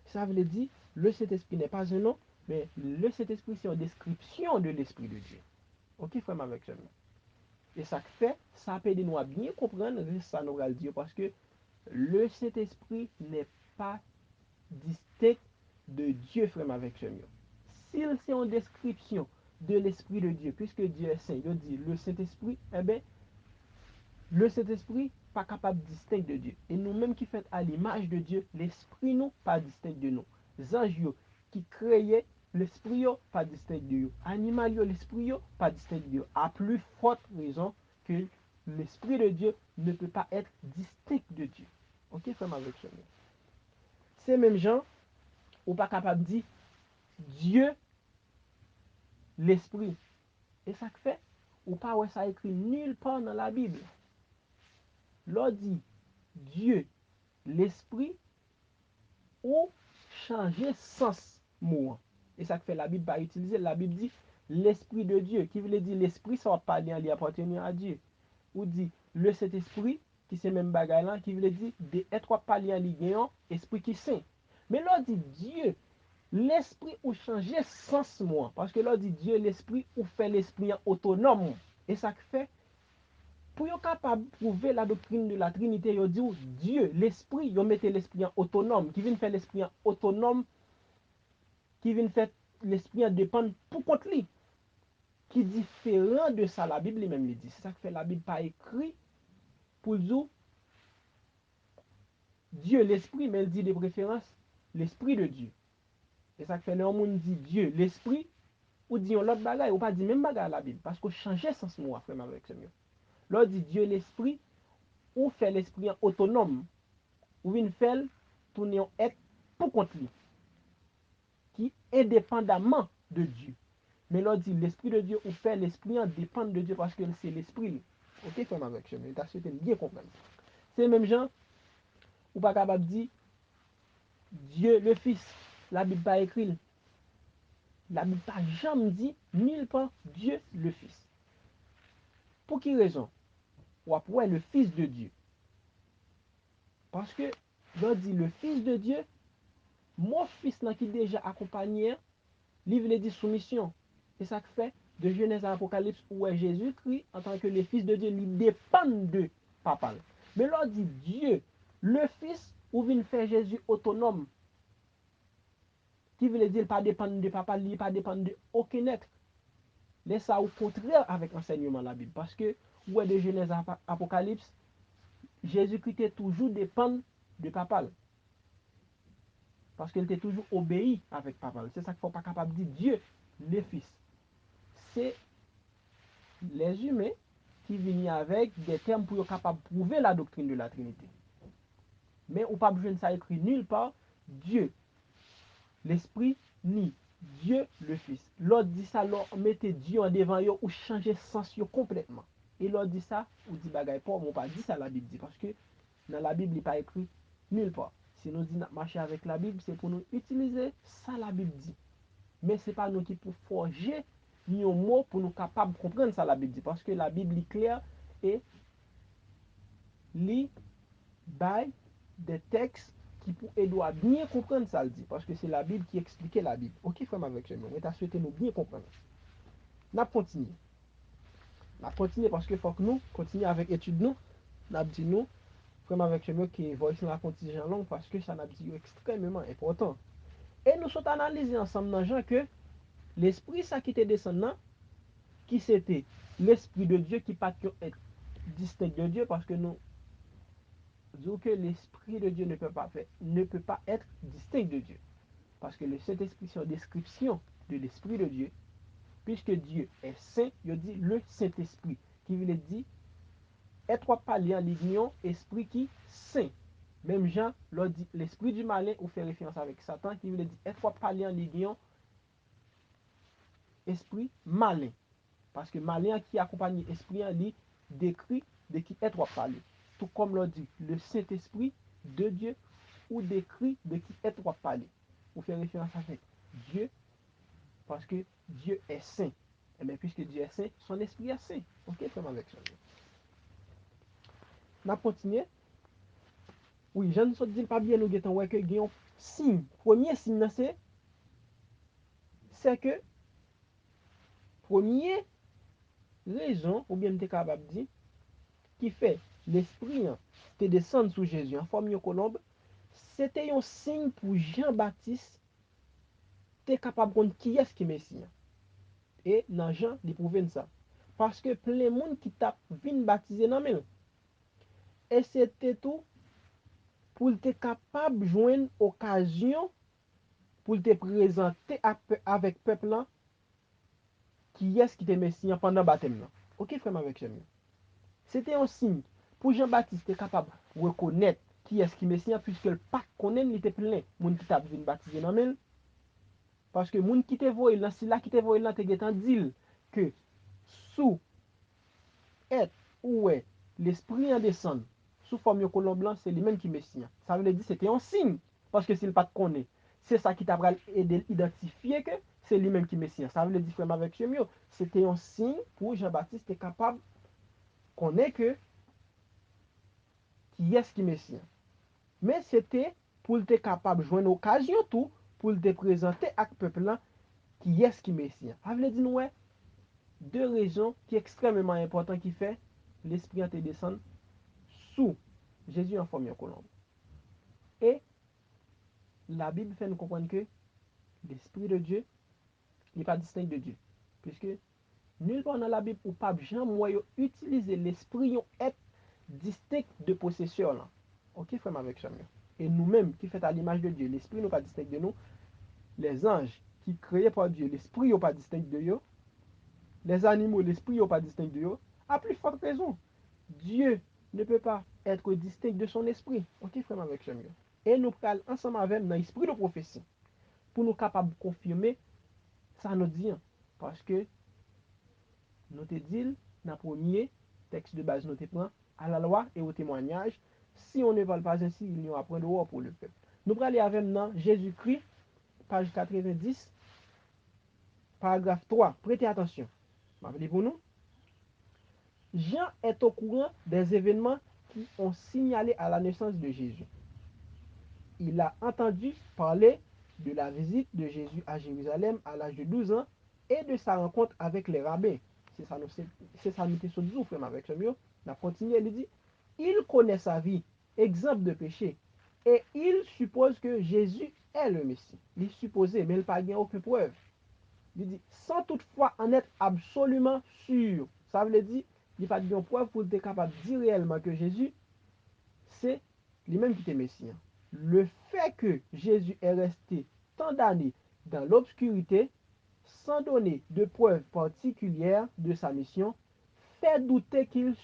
Ça veut dire, le Saint-Esprit n'est pas un nom, mais le Saint-Esprit, c'est une description de l'Esprit de Dieu. Ok, frère, avec ça. Et ça fait, ça peut nous à bien comprendre, ça nous va le dire, parce que le Saint-Esprit n'est pas distinct de Dieu, frère, avec ça. S'il c'est une description de l'Esprit de Dieu, puisque Dieu est saint, il dit le Saint-Esprit, eh bien, le Saint-Esprit pas capable de distinguer de Dieu. Et nous-mêmes qui faisons à l'image de Dieu, l'Esprit nous pas distinct de nous. Les anges qui créaient l'Esprit pas distinct de Dieu. Animal l'Esprit pas distinct de Dieu. À plus forte raison que l'Esprit de Dieu ne peut pas être distinct de Dieu. Ok, frère, avec ça. C'est même gens ou pas capable de dire Dieu, l'Esprit. Et ça fait, ou pas ouais ça écrit nulle part dans la Bible. L'on dit Dieu, l'Esprit, ou changer sens mot. Et ça fait la Bible pas utiliser. La Bible dit l'Esprit de Dieu, qui veut dire l'Esprit, ça va pas bien lui appartenir à Dieu. Ou dit le Saint-Esprit, qui c'est même bagaille là, qui veut dire des être pas lié à l'ignorant, esprit qui saint. Mais là dit Dieu, l'Esprit ou changer sens moi. Parce que là dit Dieu, l'Esprit, ou fait l'Esprit autonome. Et ça fait pour être capable de prouver la doctrine de la Trinité, ils disent Dieu, l'esprit, ils mettent l'esprit autonome, qui vient faire l'esprit autonome, qui vient faire l'esprit dépendre pour contre lui, qui est différent de ça, la Bible même le dit. C'est ça que fait la Bible pas écrit pour dire Dieu, l'esprit, mais elle dit de préférence l'esprit de Dieu. Et ça que fait le monde dit Dieu, l'esprit, ou dit l'autre bagaille, ou pas dit même bagaille à la Bible, parce que changer sens moi, frère, avec ce mieux. Là, dit Dieu, l'esprit, ou fait l'esprit autonome, ou vient faire tourner en être pour contre lui, qui est indépendamment de Dieu. Mais l'on dit l'esprit de Dieu ou fait l'esprit en dépend de Dieu parce que c'est l'esprit. Ok, comme avec je t'ai bien comprendre. C'est même gens, ou pas capable de dire Dieu le Fils. La Bible pas écrit. La Bible pas jamais dit nulle part Dieu le Fils. Pour quelle raison? Ou après le Fils de Dieu. Parce que l'on dit le Fils de Dieu, mon fils qui déjà accompagné, livre dit soumission. C'est ça que fait de Genèse à Apocalypse où est Jésus-Christ en tant que le Fils de Dieu, il dépend de papa. Mais l'on dit Dieu, le Fils, ou vient faire Jésus autonome. Qui veut dire pas dépendre de papa, il pas dépendre de aucun être. Laisse ça au contraire avec l'enseignement de la Bible. Parce que, où est de Genèse à Apocalypse, Jésus-Christ était toujours dépend de papa. Parce qu'il était toujours obéi avec papa. C'est ça qu'il ne faut pas capable de dire Dieu, le Fils. C'est les humains qui viennent avec des termes pour être capable de prouver la doctrine de la Trinité. Mais on pas besoin de ça écrit nulle part. Dieu, l'Esprit, ni Dieu, le Fils. L'autre dit ça, l'autre mettez Dieu en devant eux ou changer sens complètement. Et l'autre dit ça, ou dit bagaille pas, on pas dit ça la Bible dit. Parce que dans la Bible, il n'est pas écrit nulle part. Si nous disons marcher avec la Bible, c'est pour nous utiliser ça la Bible dit. Mais ce n'est pas nous qui pour forger ni un mot pour nous capables de comprendre ça la Bible dit. Parce que la Bible est claire et lit by des textes qui pour aider à bien comprendre ça le dit. Parce que c'est la Bible qui expliquait la Bible. Ok, frère avec ce mot. Mais tu as souhaité nous bien comprendre. N'a continué. N'a continué parce que faut que nous continuions avec l'étude nous. N'a dit nous, frère avec ce mot qui voice la continue en langue parce que ça n'a dit extrêmement important. Et nous sommes analysés ensemble dans Jean que l'esprit ça qui était descendant, qui c'était l'esprit de Dieu qui pas être distinct de Dieu parce que nous disons que l'esprit de Dieu ne peut pas être distinct de Dieu. Parce que le Saint-Esprit, c'est une description de l'Esprit de Dieu. Puisque Dieu est saint, il dit le Saint-Esprit, qui veut dire être parlé en lignon, esprit qui saint. Même Jean, dit l'esprit du malin, ou fait référence avec Satan, qui veut dire être parlé en lignon, esprit malin. Parce que malin qui accompagne esprit, il décrit de qui être parlé. Tout comme l'on dit le Saint-Esprit de Dieu, ou décrit de qui être parlé. Ou fait référence avec Dieu, parce que Dieu est saint. Et bien, puisque Dieu est saint, son esprit est saint. Ok, frère avec ça. On continue. Oui, je ne sais pas bien nous guettons ouais que gagnons signe. Premier signe c'est que première raison ou bien tu capable de dire qui fait l'esprit te descendre sous Jésus en forme de colombe, c'était un signe pour Jean-Baptiste tu capable de comprendre qui est-ce qui est Messie. Et dans Jean, il prouve ça. Parce que plein de monde qui t'a vinn baptiser dans le et c'était tout pour être capable de joindre une occasion pour te présenter avec le peuple qui est-ce qui était Messie pendant le baptême. Ok, frère, avec Jésus. C'était un signe pour Jean-Baptiste être capable de reconnaître qui est-ce qui est Messie, puisque le pas connaît, il était plein. Moun qui t'a venu baptiser dans le parce que moun qui te voit, si là qui te voit, là, te dit que sous être ou est l'esprit en descend sous forme de colombe blanc, c'est lui-même qui est Messie. Ça veut dire que c'était un signe. Parce que s'il pas te connaît, c'est ça qui t'a aidé à identifier que c'est lui-même qui est Messie. Ça veut dire que avec mieux, c'était un signe pour Jean-Baptiste être capable de connaître que qui est-ce qui est Messie. Mais c'était pour être capable de jouer une occasion tout pour te présenter à ce peuple qui est-ce qui est Messie. Ça veut dire ouais, deux raisons qui sont extrêmement importantes qui fait l'esprit te descendre sous Jésus en forme de colombe. Et la Bible fait nous comprendre que l'Esprit de Dieu n'est pas distinct de Dieu. Puisque nulle part dans la Bible ou pas jamais utiliser l'Esprit être distinct de possesseur. Là. Ok, frère avec ça. Et nous-mêmes qui fait à l'image de Dieu, l'Esprit n'est pas distinct de nous. Les anges qui créés par Dieu, l'Esprit n'est pas distinct de eux. Les animaux, l'Esprit n'est pas distinct de eux. À plus forte raison, Dieu ne peut pas être distinct de son esprit. Ok, frère avec ça. Et nous parlons ensemble avec dans l'esprit de prophétie pour nous capables de confirmer ça nous dit. Parce que nous te dit dans le premier texte de base, nous te prend à la loi et au témoignage, Si on ne parle pas ainsi, il n'y aura point de roi pour le peuple. Nous allons aller avec maintenant Jésus-Christ, page 90, paragraphe 3. Prêtez attention. M'appelez pour nous. Jean est au courant des événements qui ont signalé à la naissance de Jésus. Il a entendu parler de la visite de Jésus à Jérusalem à l'âge de 12 ans et de sa rencontre avec les rabbins. C'est ça nous sommes dit, frère, avec ce mieux. La continue, il dit, il connaît sa vie, exemple de péché, et il suppose que Jésus est le Messie. Il supposait, mais il n'a pas aucune preuve. Il dit, sans toutefois en être absolument sûr. Ça veut dire, il n'y a pas de preuve pour être capable de dire réellement que Jésus, c'est lui-même qui était Messie. Le fait que Jésus est resté tant d'années dans l'obscurité, sans donner de preuves particulières de sa mission, fait douter qu'il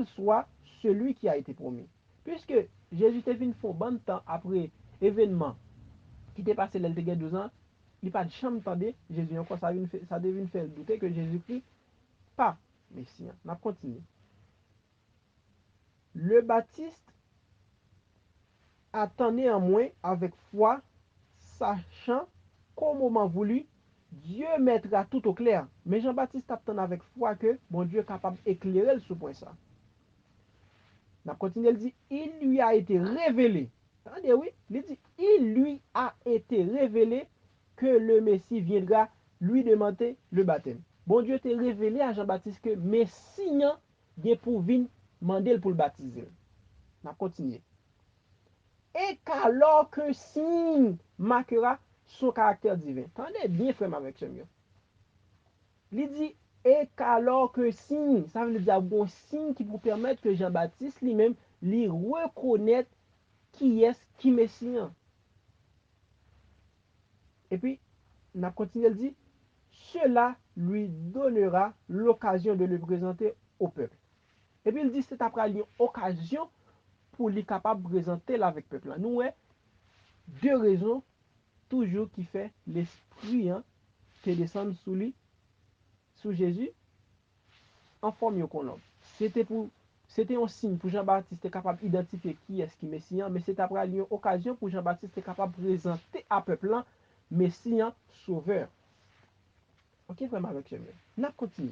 soit celui qui a été promis. Puisque Jésus était venu fort bon temps après événement qui était passé l'elle de 12 ans, il n'y a pas de chambre tendez, Jésus encore, ça devait faire douter que Jésus-Christ pas Messie. On a continué. Le Baptiste attend néanmoins avec foi, sachant qu'au moment voulu, Dieu mettra tout au clair. Mais Jean-Baptiste attend avec foi que mon Dieu est capable d'éclairer ce point ça. La continue, elle dit, il lui a été révélé. Attendez, oui, il dit, il lui a été révélé que le Messie viendra lui demander le baptême. Bon Dieu t'a révélé à Jean-Baptiste que Messie vient pour venir demander pour le baptiser. On continue. Et qu'alors qu'un signe marquera son caractère divin. Attendez bien, frère, avec ce mieux. Il dit, et qu'alors qu'un signe, ça veut dire un bon signe qui vous permettre que Jean-Baptiste lui-même lui reconnaître qui est qui Messie. Et puis, on a continué, il dit, cela lui donnera l'occasion de le présenter au peuple. Et puis il dit, c'est après une occasion pour lui capable de présenter avec le peuple. Nous, deux raisons toujours qui fait l'esprit qui descend sous lui, sous Jésus, en forme qu'on homme. C'était un signe pour Jean-Baptiste capable d'identifier qui est-ce qui est Messie, mais c'est après une occasion pour Jean-Baptiste capable de présenter à peuple Messie sauveur. Ok, vraiment avec ce mieux. On continue.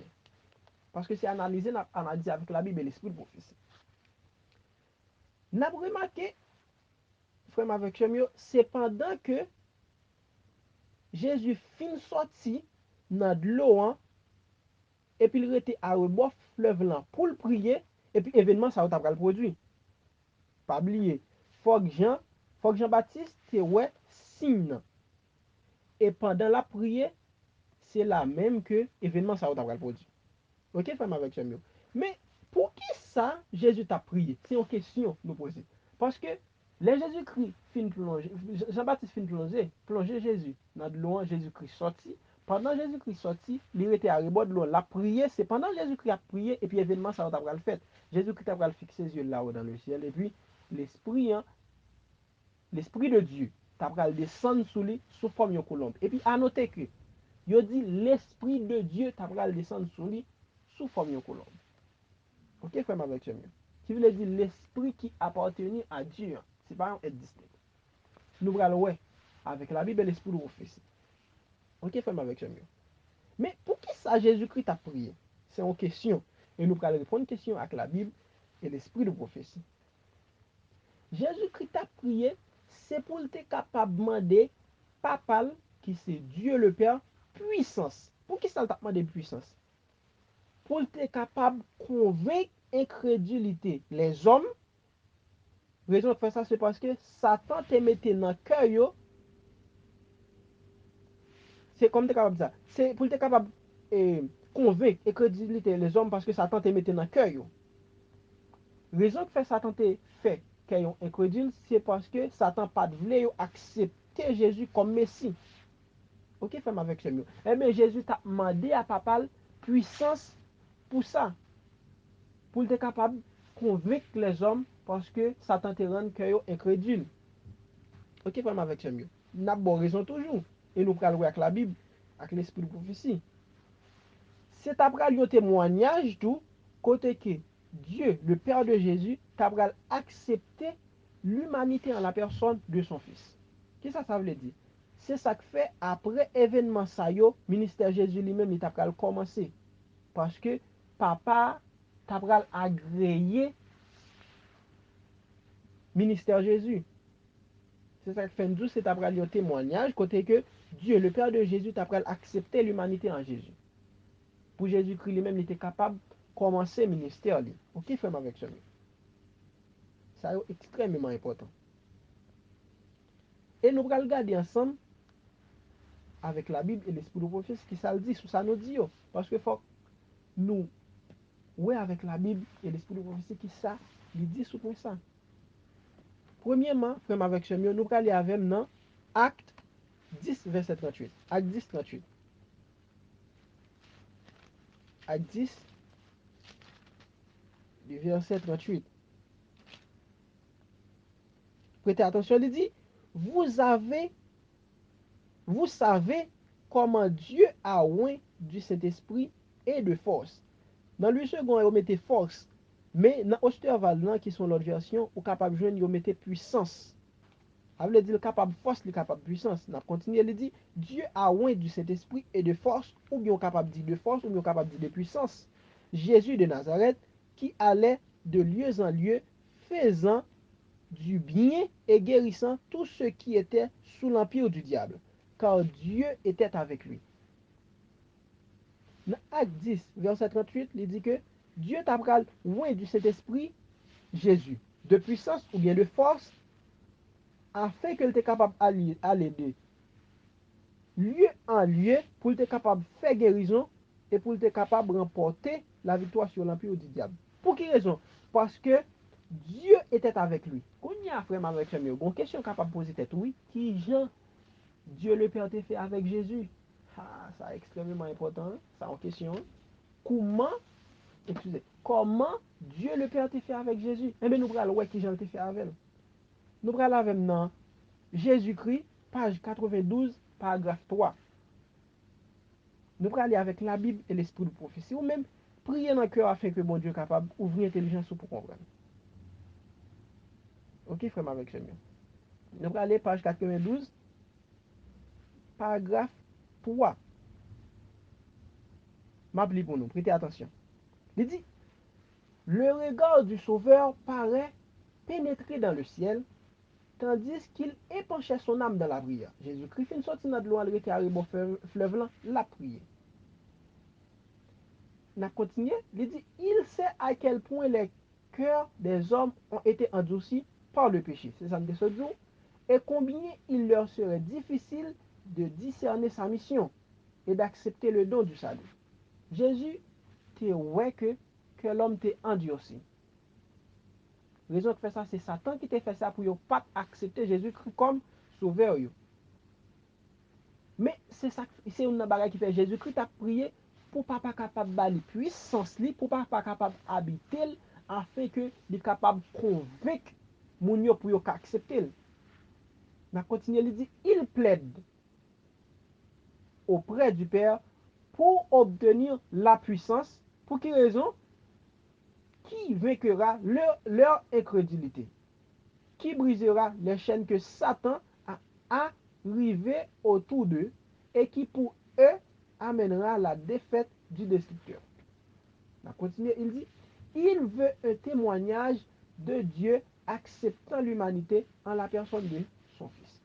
Parce que c'est analysé avec la Bible et l'esprit de prophétie. On a remarqué, frère avec ce mieux, c'est pendant que Jésus fin sorti dans de l'eau, et puis il était à rebord fleuve là pour le prier, et puis événement ça va le produit. Pas oublier, faut que Jean-Baptiste c'est ouais signe. Et pendant la prière, c'est la même que événement ça va le produit. Ok, femme avec ce mieux. Mais pour qui ça Jésus t'a prié? C'est une question nous poser. Parce que les Jésus-Christ fin plonger, Jean-Baptiste fin plonger Jésus dans de l'eau, Jésus-Christ sorti. Pendant Jésus-Christ sorti, il était à rebord de l'eau. La prière, c'est pendant Jésus-Christ a prié et puis événement ça va le fait. Jésus-Christ a fixé ses yeux là-haut dans le ciel et puis l'esprit, l'esprit de Dieu t'a descendre sous lui sous forme de colombe. Et puis à noter que il dit l'esprit de Dieu t'a descendre sous lui sous forme de colombe. Ok, frère avec mieux. Qui veut dire l'esprit qui appartenait à Dieu. C'est pas un distinct. Nous allons ouais avec la Bible et l'esprit de prophétie. Ok, frère avec mieux. Mais pour qui ça Jésus-Christ a prié? C'est une question. Et nous allons répondre une question avec la Bible et l'esprit de prophétie. Jésus-Christ a prié, c'est pour être capable de demander papal, qui c'est Dieu le Père, puissance. Pour qui ça t'a demandé puissance? Pour être capable de convaincre incrédulité les hommes. Raison de faire ça, c'est parce que Satan te mette dans le cœur. C'est comme tu es capable de ça. C'est pour être capable de convaincre incrédulité les hommes parce que Satan te mette dans le cœur. Raison de faire Satan te fait qu'ils sont incrédules, c'est parce que Satan pas voulu accepter Jésus comme Messie. Ok, femme avec ce mieux. Eh bien, Jésus t'a demandé à papa puissance pour ça. Pour être capable de convaincre les hommes parce que Satan te rend qu'ils sont incrédules. Ok, femme avec ce mieux. Nous avons bonne raison toujours. Et nous prenons avec la Bible, avec l'esprit de prophétie. C'est après un témoignage tout, côté que Dieu, le Père de Jésus, t'a accepté l'humanité en la personne de son Fils. Qu'est-ce que ça veut dire? C'est ça que fait après événement ça yo, ministère Jésus lui-même il t'a commencé parce que papa t'a agréé ministère Jésus. C'est ça que fait nous, c'est t'a un témoignage côté que Dieu, le Père de Jésus, t'a accepté l'humanité en Jésus. Pour Jésus-Christ lui-même, il était capable de commencer le ministère. Ok, frère avec ça. Ça est extrêmement important. Et nous allons regarder ensemble avec la Bible et l'esprit de prophétie qui ça le dit, sous ça nous dit. Parce que faut nous, ouais, avec la Bible et l'esprit de prophétie qui ça, il dit sous ça. Premièrement, frère avec ce nous allons aller avec dans Acte 10, verset 38. Acte 10, 38. Acte 10, du verset 38. Prêtez attention, il dit, vous avez vous savez comment Dieu a oint du Saint-Esprit et de force. Dans le second, il mettait force. Mais dans Osterval, qui sont l'autre version, ou capable de joindre, il mettait puissance. Ça veut dire capable force, il capable puissance. On a continué, il dit Dieu a oint du Saint-Esprit et de force, ou bien capable de dire de force, ou bien capable de dire de puissance. Jésus de Nazareth, qui allait de lieu en lieu, faisant du bien et guérissant tous ceux qui étaient sous l'empire du diable, car Dieu était avec lui. Dans Acte 10, verset 38, il dit que Dieu t'a loin du Saint-Esprit, Jésus, de puissance ou bien de force, afin qu'il était capable d'aller de lieu en lieu pour être capable de faire guérison et pour être capable de remporter la victoire sur l'empire du diable. Pour quelle raison? Parce que Dieu était avec lui. Quand il y a frère avec ce mieux, une question capable de poser tête, oui, qui Jean, Dieu le Père fait avec Jésus? Ah, ça est extrêmement important, ça en question. Comment, excusez, comment Dieu le Père fait avec Jésus? Eh bien, nous allons voir qui Jean fait avec. Nous allons avec maintenant Jésus-Christ, page 92, paragraphe 3. Nous allons aller avec la Bible et l'esprit de prophétie, ou même prier dans le cœur afin que bon Dieu soit capable d'ouvrir l'intelligence pour comprendre. Ok, frère, avec ce mieux. Nous allons aller page 92, paragraphe 3. M'appelez pour nous, prêtez attention. Il dit, le regard du Sauveur paraît pénétrer dans le ciel, tandis qu'il épanchait son âme dans la prière. Jésus-Christ finit sorti dans l'eau, il était arrivé au fleuve là, la prière. On a continué, il dit, il sait à quel point les cœurs des hommes ont été endurcis par le péché. C'est ça de ce jour. Et combien il leur serait difficile de discerner sa mission et d'accepter le don du salut. Jésus te ouais que l'homme t'est endurci. La raison qui fait ça, c'est Satan qui t'a fait ça pour ne pas accepter Jésus-Christ comme sauveur. Mais c'est ça, c'est une bagarre qui fait Jésus-Christ a prié pour papa capable de puissance pour papa capable d'habiter afin que il capable de convaincre moun yo pour yo accepter. On continue, il dit il plaide auprès du Père pour obtenir la puissance. Pour quelle raison? Qui vaincra leur incrédulité, qui brisera les chaînes que Satan a rivées autour d'eux et qui pour eux amènera la défaite du destructeur. On va continuer, il dit, il veut un témoignage de Dieu acceptant l'humanité en la personne de son Fils.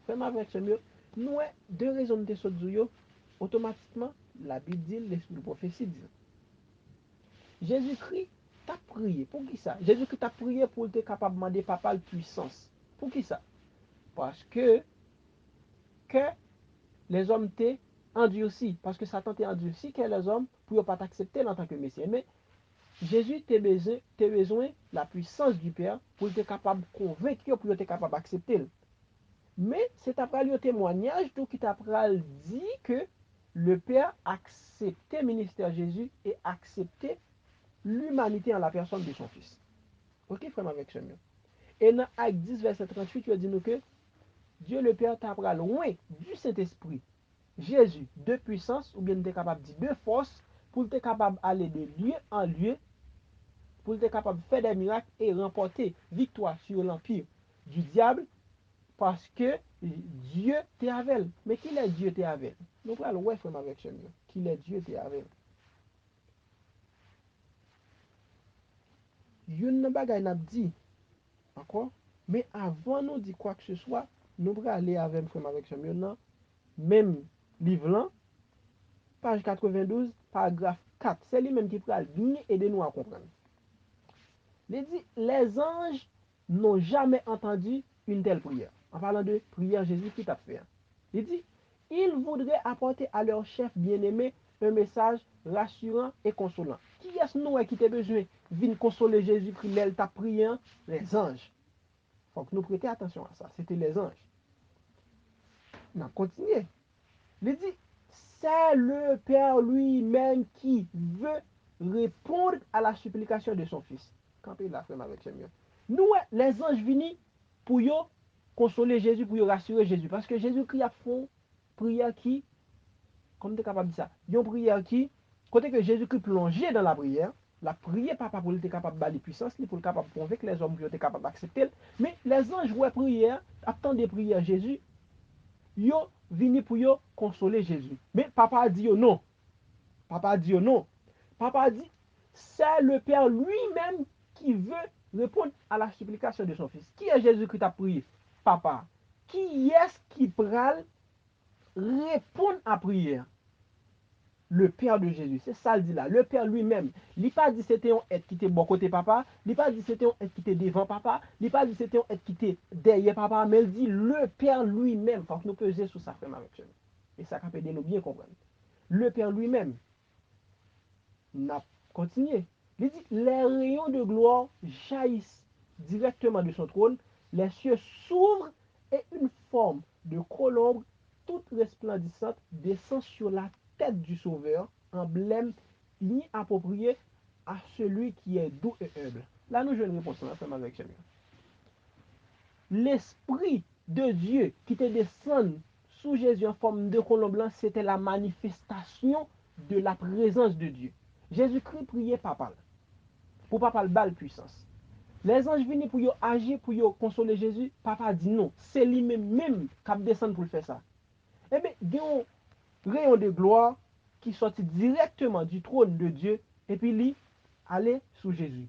Fais-moi avec ce mieux, nous avons deux raisons de ce automatiquement, la Bible dit, l'esprit de prophétie dit. Jésus-Christ t'a prié. Pour qui ça? Jésus-Christ t'a prié pour être capable de demander papa la puissance. Pour qui ça? Parce que les hommes t'ont endurci. Parce que Satan t'a endurci que les hommes pour ne pas t'accepter en tant que Messie. Mais Jésus t'a besoin de la puissance du Père pour être capable de convaincre, pour être capable d'accepter. Mais c'est après le témoignage tout qui t'a dit que le Père acceptait le ministère de Jésus et acceptait l'humanité en la personne de son Fils. Ok, frère, avec ce mieux. Et dans Acte 10, verset 38, il dit nous que Dieu le Père t'appara loin du Saint-Esprit, Jésus, de puissance, ou bien t'es capable de dire de force, pour être capable d'aller de lieu en lieu, pour être capable de faire des miracles et remporter victoire sur l'empire du diable parce que Dieu était avec elle. Mais qui est Dieu était avec elle? Nous allons voir frère avec ce mieux. Qui est Dieu était avec elle? Yon bagay n'a dit encore, mais avant nous dire quoi que ce soit, nous allons aller avec frère avec ce mieux non, même livre là, page 92, paragraphe 4. C'est lui-même qui va venir aider nous à comprendre. Il dit, les anges n'ont jamais entendu une telle prière. En parlant de prière Jésus qui t'a fait. Il dit, ils voudraient apporter à leur chef bien-aimé un message rassurant et consolant. Qui est-ce nous qui t'a besoin de consoler Jésus-Christ, l'elle t'a prié? Les anges. Il faut que nous prêtions attention à ça. C'était les anges. On a continué. Il dit, c'est le Père lui-même qui veut répondre à la supplication de son Fils. Quand il a fait avec ce mieux. Nous, les anges viennent pour consoler Jésus, pour rassurer Jésus. Parce que Jésus-Christ a fait une prière qui, comme tu es capable de dire ça, une prière qui, côté que Jésus-Christ plongé dans la prière papa pour être capable de baler puissance, pour être capable de convaincre les hommes pour être capable d'accepter. Mais les anges voient prière, attendent des prières Jésus, yo vini pour yo consoler Jésus. Mais papa a dit yo non. Papa a dit yo non. Papa a dit, c'est le Père lui-même qui veut répondre à la supplication de son fils. Qui est Jésus qui t'a prié? Papa. Qui est-ce qui pral répondre à prière? Le Père de Jésus. C'est ça le dit là. Le Père lui-même. Il n'a pas dit c'était un être qui était bon côté papa. Il n'a pas dit c'était un être qui était devant papa. Il n'a pas dit c'était un être qui était derrière papa. Mais il dit le Père lui-même. Il faut que nous pesions sur ça, frère avec lui. Et ça peut aider nous bien comprendre. Le Père lui-même n'a continué. Il dit les rayons de gloire jaillissent directement de son trône. Les cieux s'ouvrent et une forme de colombe toute resplendissante descend sur la tête du Sauveur, emblème inapproprié à celui qui est doux et humble. Là, nous jouons une réponse ensemble avec celui. L'Esprit de Dieu qui te descend sous Jésus en forme de colombe blanc, c'était la manifestation de la présence de Dieu. Jésus-Christ priait papa, pour papa le bal puissance. Les anges viennent pour agir, pour consoler Jésus. Papa dit non, c'est lui-même qui descend pour faire ça. Eh bien, il y a un rayon de gloire qui sortit directement du trône de Dieu et puis lui aller sous Jésus.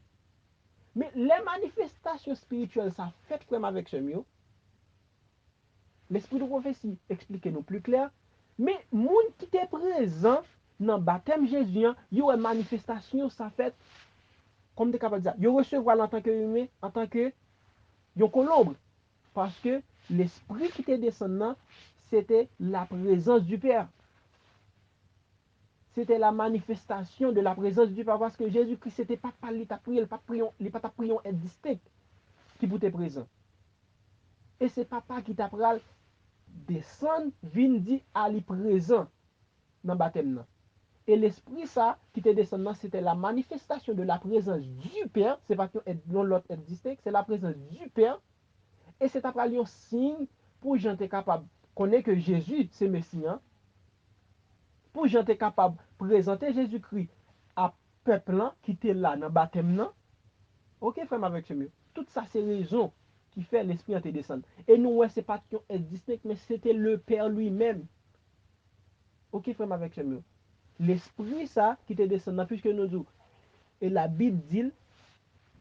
Mais les manifestations spirituelles, ça fait comme avec ce mieux. L'esprit de prophétie explique nous plus clair. Mais moun qui était présent dans le baptême Jésus, il y a une manifestation, ça fait, comme tu es capable de dire, il recevoir en tant que humain, en tant que colombe. Parce que l'esprit qui était descendant, c'était la présence du Père. C'était la manifestation de la présence du Père. Parce que Jésus-Christ, c'était pas parler, ta prière, il pas ta prière être distinct qui pour être présent. Et c'est papa qui t'a pral descendre, vient dire aller présent dans le baptême. Et l'esprit, ça, qui te descendant, c'était la manifestation de la présence du Père. C'est pas que l'autre est distinct, c'est la présence du Père. Et c'est après un signe pour gens être capable de connaître que Jésus, c'est Messie. Hein? Pour gens être capable de présenter Jésus-Christ à peuple qui était là dans le baptême. Ok, frère, avec ce mieux. Tout ça, c'est raison qui fait l'esprit en te descendre. Et nous, ouais, c'est pas qu'on est distinct, mais c'était le Père lui-même. Ok, frère, avec ce mieux. L'esprit, ça, qui te descend, puisque nous disons, et la Bible dit,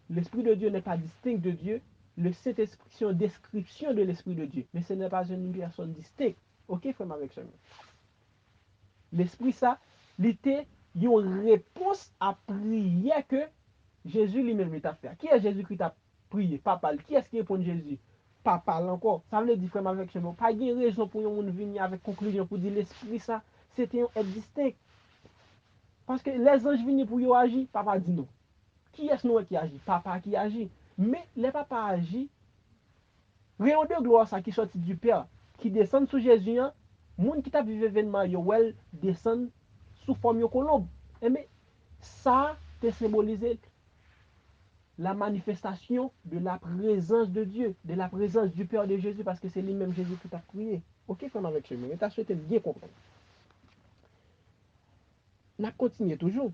l'Esprit de Dieu n'est pas distinct de Dieu. Le Saint-Esprit, c'est une description de l'Esprit de Dieu. Mais ce n'est pas une personne distincte. Ok, frère, avec ça. L'Esprit, ça, l'était une réponse à prière que Jésus lui-même t'a fait. Qui est Jésus qui t'a prié? Papa. Qui est-ce qui répond à Jésus? Papa encore. Ça veut dire, frère, avec ça. Pas de raison pour nous venir avec conclusion pour dire l'Esprit, ça, c'était un être distinct. Parce que les anges viennent pour y agir. Papa dit non. Qui est-ce nous qui agit? Papa qui agit. Mais les papas agit, rayon de gloire ça qui sortit du Père, qui descend sous Jésus, hein, monde qui t'a vu événement, yo well descend sous forme de colombe. Et mais ça te symbolisé la manifestation de la présence de Dieu, de la présence du Père de Jésus, parce que c'est lui-même Jésus qui t'a prié. Ok, comme avec ce mais tu as souhaité bien comprendre. On a continué toujours,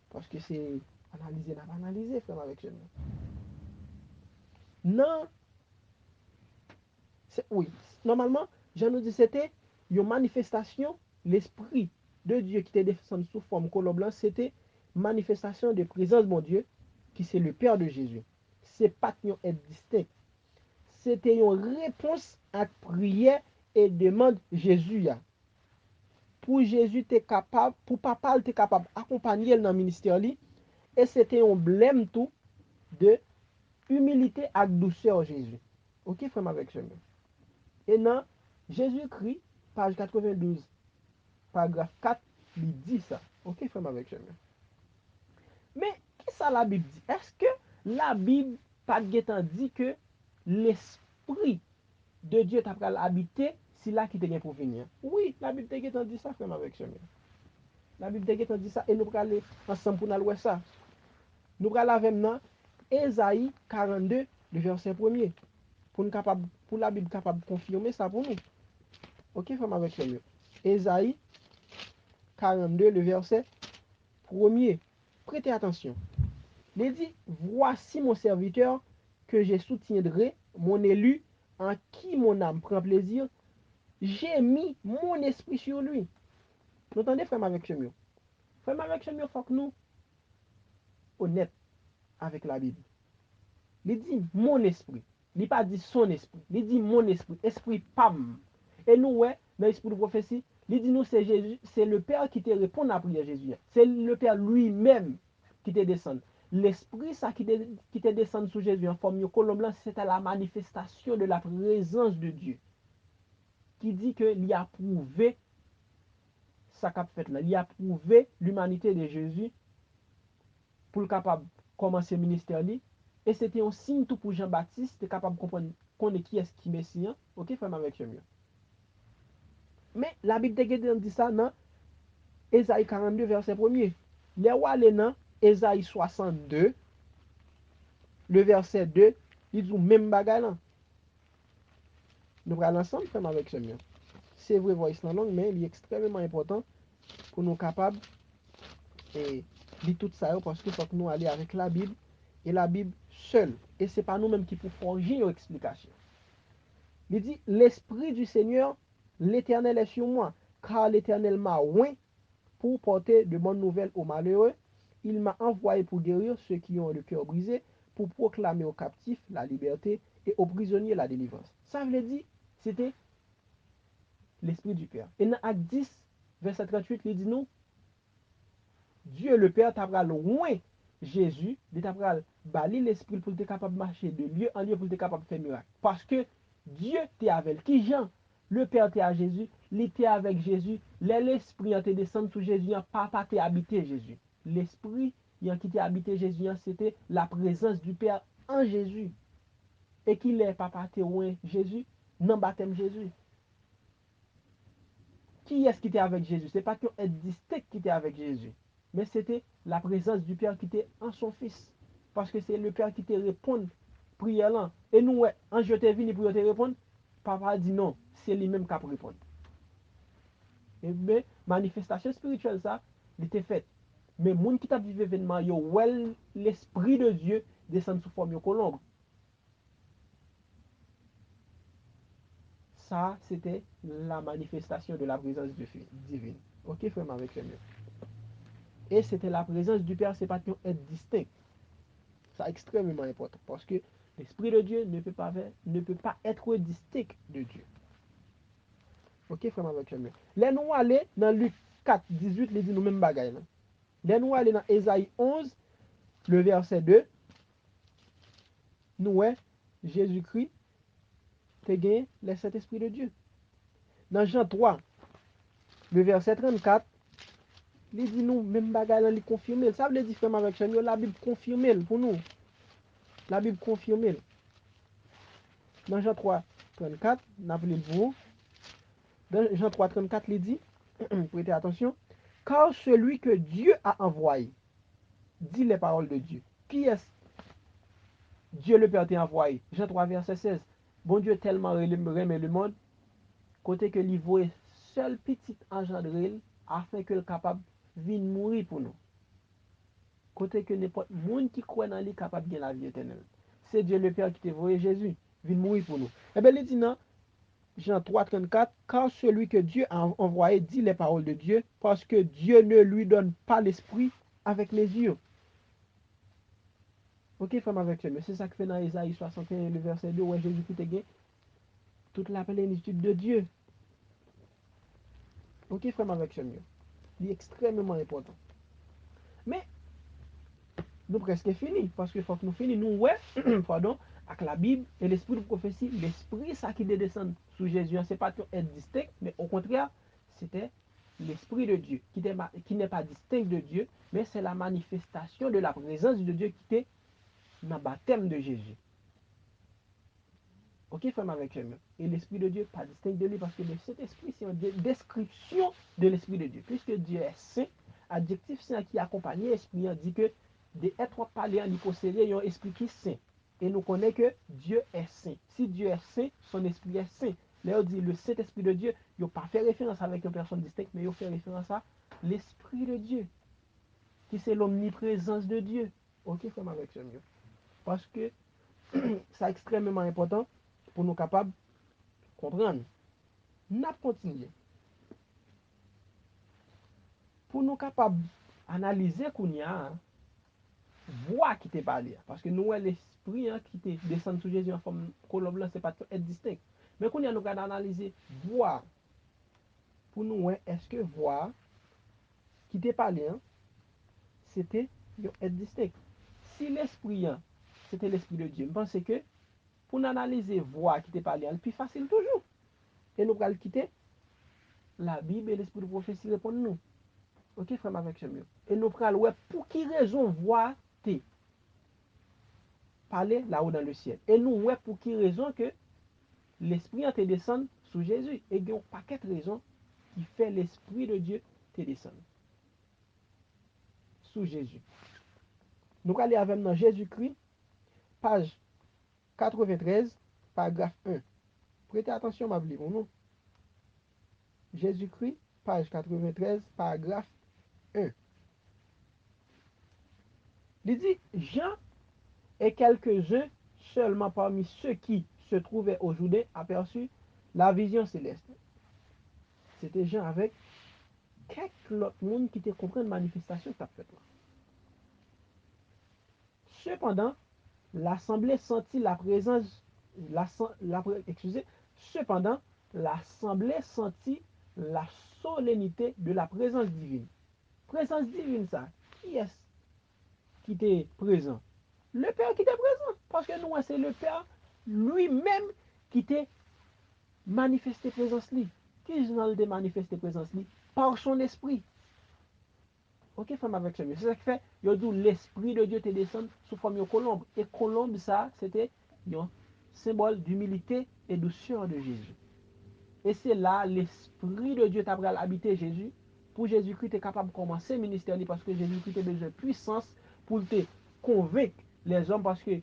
parce que c'est Analyser, n'a pas analysé, frère, avec chez nous. Non, oui, normalement, je nous dis c'était une manifestation, l'esprit de Dieu qui était descendu sous forme colombe blanc, c'était manifestation de présence de mon Dieu, qui c'est le Père de Jésus. C'est pas qu'on est distinct. C'était une réponse à prière et demande Jésus. Pour Jésus, était capable, pour papa, était capable d'accompagner dans le ministère. Et c'était un blême tout de humilité et douceur Jésus. Ok, frère, avec chemin. Et dans Jésus-Christ, page 92, paragraphe 4, il dit ça. Ok, frère, avec chemin. Mais, qui ça la Bible dit? Est-ce que la Bible, pas dit que l'esprit de Dieu t'a pral habiter si là qui te pour venir? Oui, la Bible te dit ça, frère, avec chemin. La Bible te dit ça, et nous allons aller ensemble pour nous voir ça. Nous allons aller maintenant Ésaïe 42, le verset 1er. Pour la Bible capable de confirmer ça pour nous. Ok, frère, avec chemin. Ésaïe 42, le verset 1er. Prêtez attention. Il dit, voici mon serviteur que je soutiendrai, mon élu, en qui mon âme prend plaisir. J'ai mis mon esprit sur lui. Vous entendez, frère, avec chemin? Frère, avec chemin, il faut que nous honnêtes avec la Bible. Il dit mon esprit. Il pas dit son esprit. Il dit mon esprit. Esprit pam. Et nous, ouais, dans l'esprit de prophétie, il dit nous, c'est Jésus, c'est le Père qui te répond à la prière Jésus. C'est le Père lui-même qui te descend. L'esprit, ça qui te descend sous Jésus en forme de colombe blanc, c'est à la manifestation de la présence de Dieu. Qui dit qu'il a prouvé ça qu'a fait là. Il a prouvé l'humanité de Jésus pour le capable commencer le ministère. Et c'était un signe tout pour Jean-Baptiste, capable de comprendre qu'on est qui est-ce qui est Messie. Ok, frère, avec mieux. Mais la Bible dit ça dans Ésaïe 42, verset 1er. Les rois aller dans Ésaïe 62, le verset 2, ils disent même bagaille là. Nous allons ensemble, frère, avec mieux. C'est vrai, voice dans langue, mais il est extrêmement important pour nous capables et lire tout ça parce qu'il faut que nous allions avec la Bible et la Bible seule. Et ce n'est pas nous-mêmes qui pouvons forger une explication. Il dit, l'Esprit du Seigneur, l'Éternel est sur moi, car l'Éternel m'a oint pour porter de bonnes nouvelles aux malheureux. Il m'a envoyé pour guérir ceux qui ont le cœur brisé, pour proclamer aux captifs la liberté et aux prisonniers la délivrance. Ça veut dire, c'était l'Esprit du Père. Et dans Acte 10, verset 38, il dit nous, Dieu le Père t'a loin Jésus, il t'a bali l'esprit pour être capable de marcher de lieu en lieu pour être capable de faire miracle. Parce que Dieu t'est avec qui Jean, le Père t'est à Jésus, il était avec Jésus, l'esprit a descendu sur Jésus, papa t'est habité Jésus. L'esprit qui t'est habité Jésus, c'était la présence du Père en Jésus. Et qu'il est papa t'est loin Jésus, non baptême Jésus. Qui est-ce qui était avec Jésus? Ce n'est pas qu'un distinct qui était avec Jésus, mais c'était la présence du Père qui était en son Fils. Parce que c'est le Père qui te répond prière là. Et nous, ouais, quand je t'ai venu pour te répondre, papa dit non, c'est lui-même qui a répondre. Et bien, manifestation spirituelle, ça, il était fait. Mais les gens qui t'a vécu l'événement, l'Esprit de Dieu descend sous forme de colombe. Ça, c'était la manifestation de la présence divine. Ok, frère, avec les mieux. Et c'était la présence du Père, c'est pas qu'on est distinct. C'est extrêmement important parce que l'Esprit de Dieu ne peut pas être distinct de Dieu. Ok, frère, avec mieux. Là, nous allons dans Luc 4, 18, il dit nous même bagaille. Là, nous allons dans Ésaïe 11, le verset 2. Nous, Jésus-Christ, te gagné le Saint-Esprit de Dieu. Dans Jean 3, le verset 34, il dit nous même bagaille, il confirme. Ça veut dire, frère, avec mieux, la Bible confirme pour nous. La Bible confirme. Dans Jean 3, 34, n'appelez vous. Dans Jean 3, 34, il dit, prêtez attention, car celui que Dieu a envoyé, dit les paroles de Dieu. Qui est-ce Dieu le Père t'a envoyé? Jean 3, verset 16. Bon Dieu tellement aimé le monde, côté que lui voit seul petit engendré afin que le capable vienne mourir pour nous. Côté que n'importe monde qui croit dans lui capable de la vie éternelle. C'est Dieu le Père qui t'a envoyé Jésus, vient mourir pour nous. Eh bien, il dit non, Jean 3,34, car celui que Dieu a envoyé dit les paroles de Dieu, parce que Dieu ne lui donne pas l'esprit avec les yeux. Ok, femme avec lui, mais c'est ça que fait dans Isaïe 61, le verset 2, où Jésus-Christ est toute la plénitude de Dieu. Ok, frère avec lui, c'est extrêmement important. Mais nous presque fini, parce que faut que nous finissions, nous, ouais, pardon, avec la Bible et l'esprit de prophétie, l'esprit, ça qui descend sous Jésus, c'est pas être distinct, mais au contraire, c'était l'esprit de Dieu, qui n'est pas distinct de Dieu, mais c'est la manifestation de la présence de Dieu qui était dans le baptême de Jésus. Ok, femme avec lui. Et l'esprit de Dieu, pas distinct de lui, parce que cet esprit, c'est une description de l'esprit de Dieu. Puisque Dieu est saint, adjectif saint qui accompagne l'esprit, dit que des êtres parlés, il possède un esprit qui est saint. Et nous connaissons que Dieu est saint. Si Dieu est saint, son esprit est saint. Là, on dit le Saint-Esprit de Dieu, il n'a pas fait référence avec une personne distincte, mais il fait référence à l'Esprit de Dieu, qui c'est l'omniprésence de Dieu. Ok, femme avec mieux. Parce que c'est extrêmement important pour nous capables de comprendre. N'a continué. Pour nous capables d'analyser qu'on y a, voix qui t'est parlé. Parce que nous, l'esprit qui t'est descendu sous Jésus en forme colombe là, c'est pas être distinct. Mais qu'on y a nous analyser voix pour nous, est-ce que voix qui t'est parlé, c'était être distinct. Si l'esprit, c'était l'esprit de Dieu, je pense que pour nous analyser voix qui t'est parlé, c'est plus facile toujours. Et nous allons quitter la Bible et l'esprit de prophétie répondre nous. Ok, frère avec mieux. Et nous prenons ouais, pour qui raison voix t'es parler là-haut dans le ciel. Et nous, ouais, pour qui raison que l'esprit te descend sous Jésus. Et il y a un paquet de raisons qui fait l'esprit de Dieu te descendre sous Jésus. Nous allons aller avec dans Jésus-Christ, page 93, paragraphe 1. Prêtez attention, ma Bible, non? Jésus-Christ, page 93, paragraphe 1. Il dit, Jean et quelques-uns seulement parmi ceux qui se trouvaient au Jourdain aperçus la vision céleste. C'était Jean avec quelques autres monde qui te comprennent manifestation que tu as faite là. Cependant, l'assemblée sentit la présence, excusez, cependant, l'assemblée sentit la solennité de la présence divine. Présence divine, ça, qui est-ce qui était présent? Le Père qui était présent. Parce que nous, c'est le Père lui-même qui t'a manifesté présence lui. Qui est manifesté présence lui? Par son esprit. Ok, femme avec ce c'est ça qui fait, il dit l'esprit de Dieu te descend sous forme de colombe. Et colombe, ça, c'était un symbole d'humilité et de douceur de Jésus. Et c'est là l'esprit de Dieu t'a habité Jésus. Pour Jésus-Christ, tu es capable de commencer le ministère parce que Jésus-Christ a besoin de puissance pour te convaincre les hommes parce que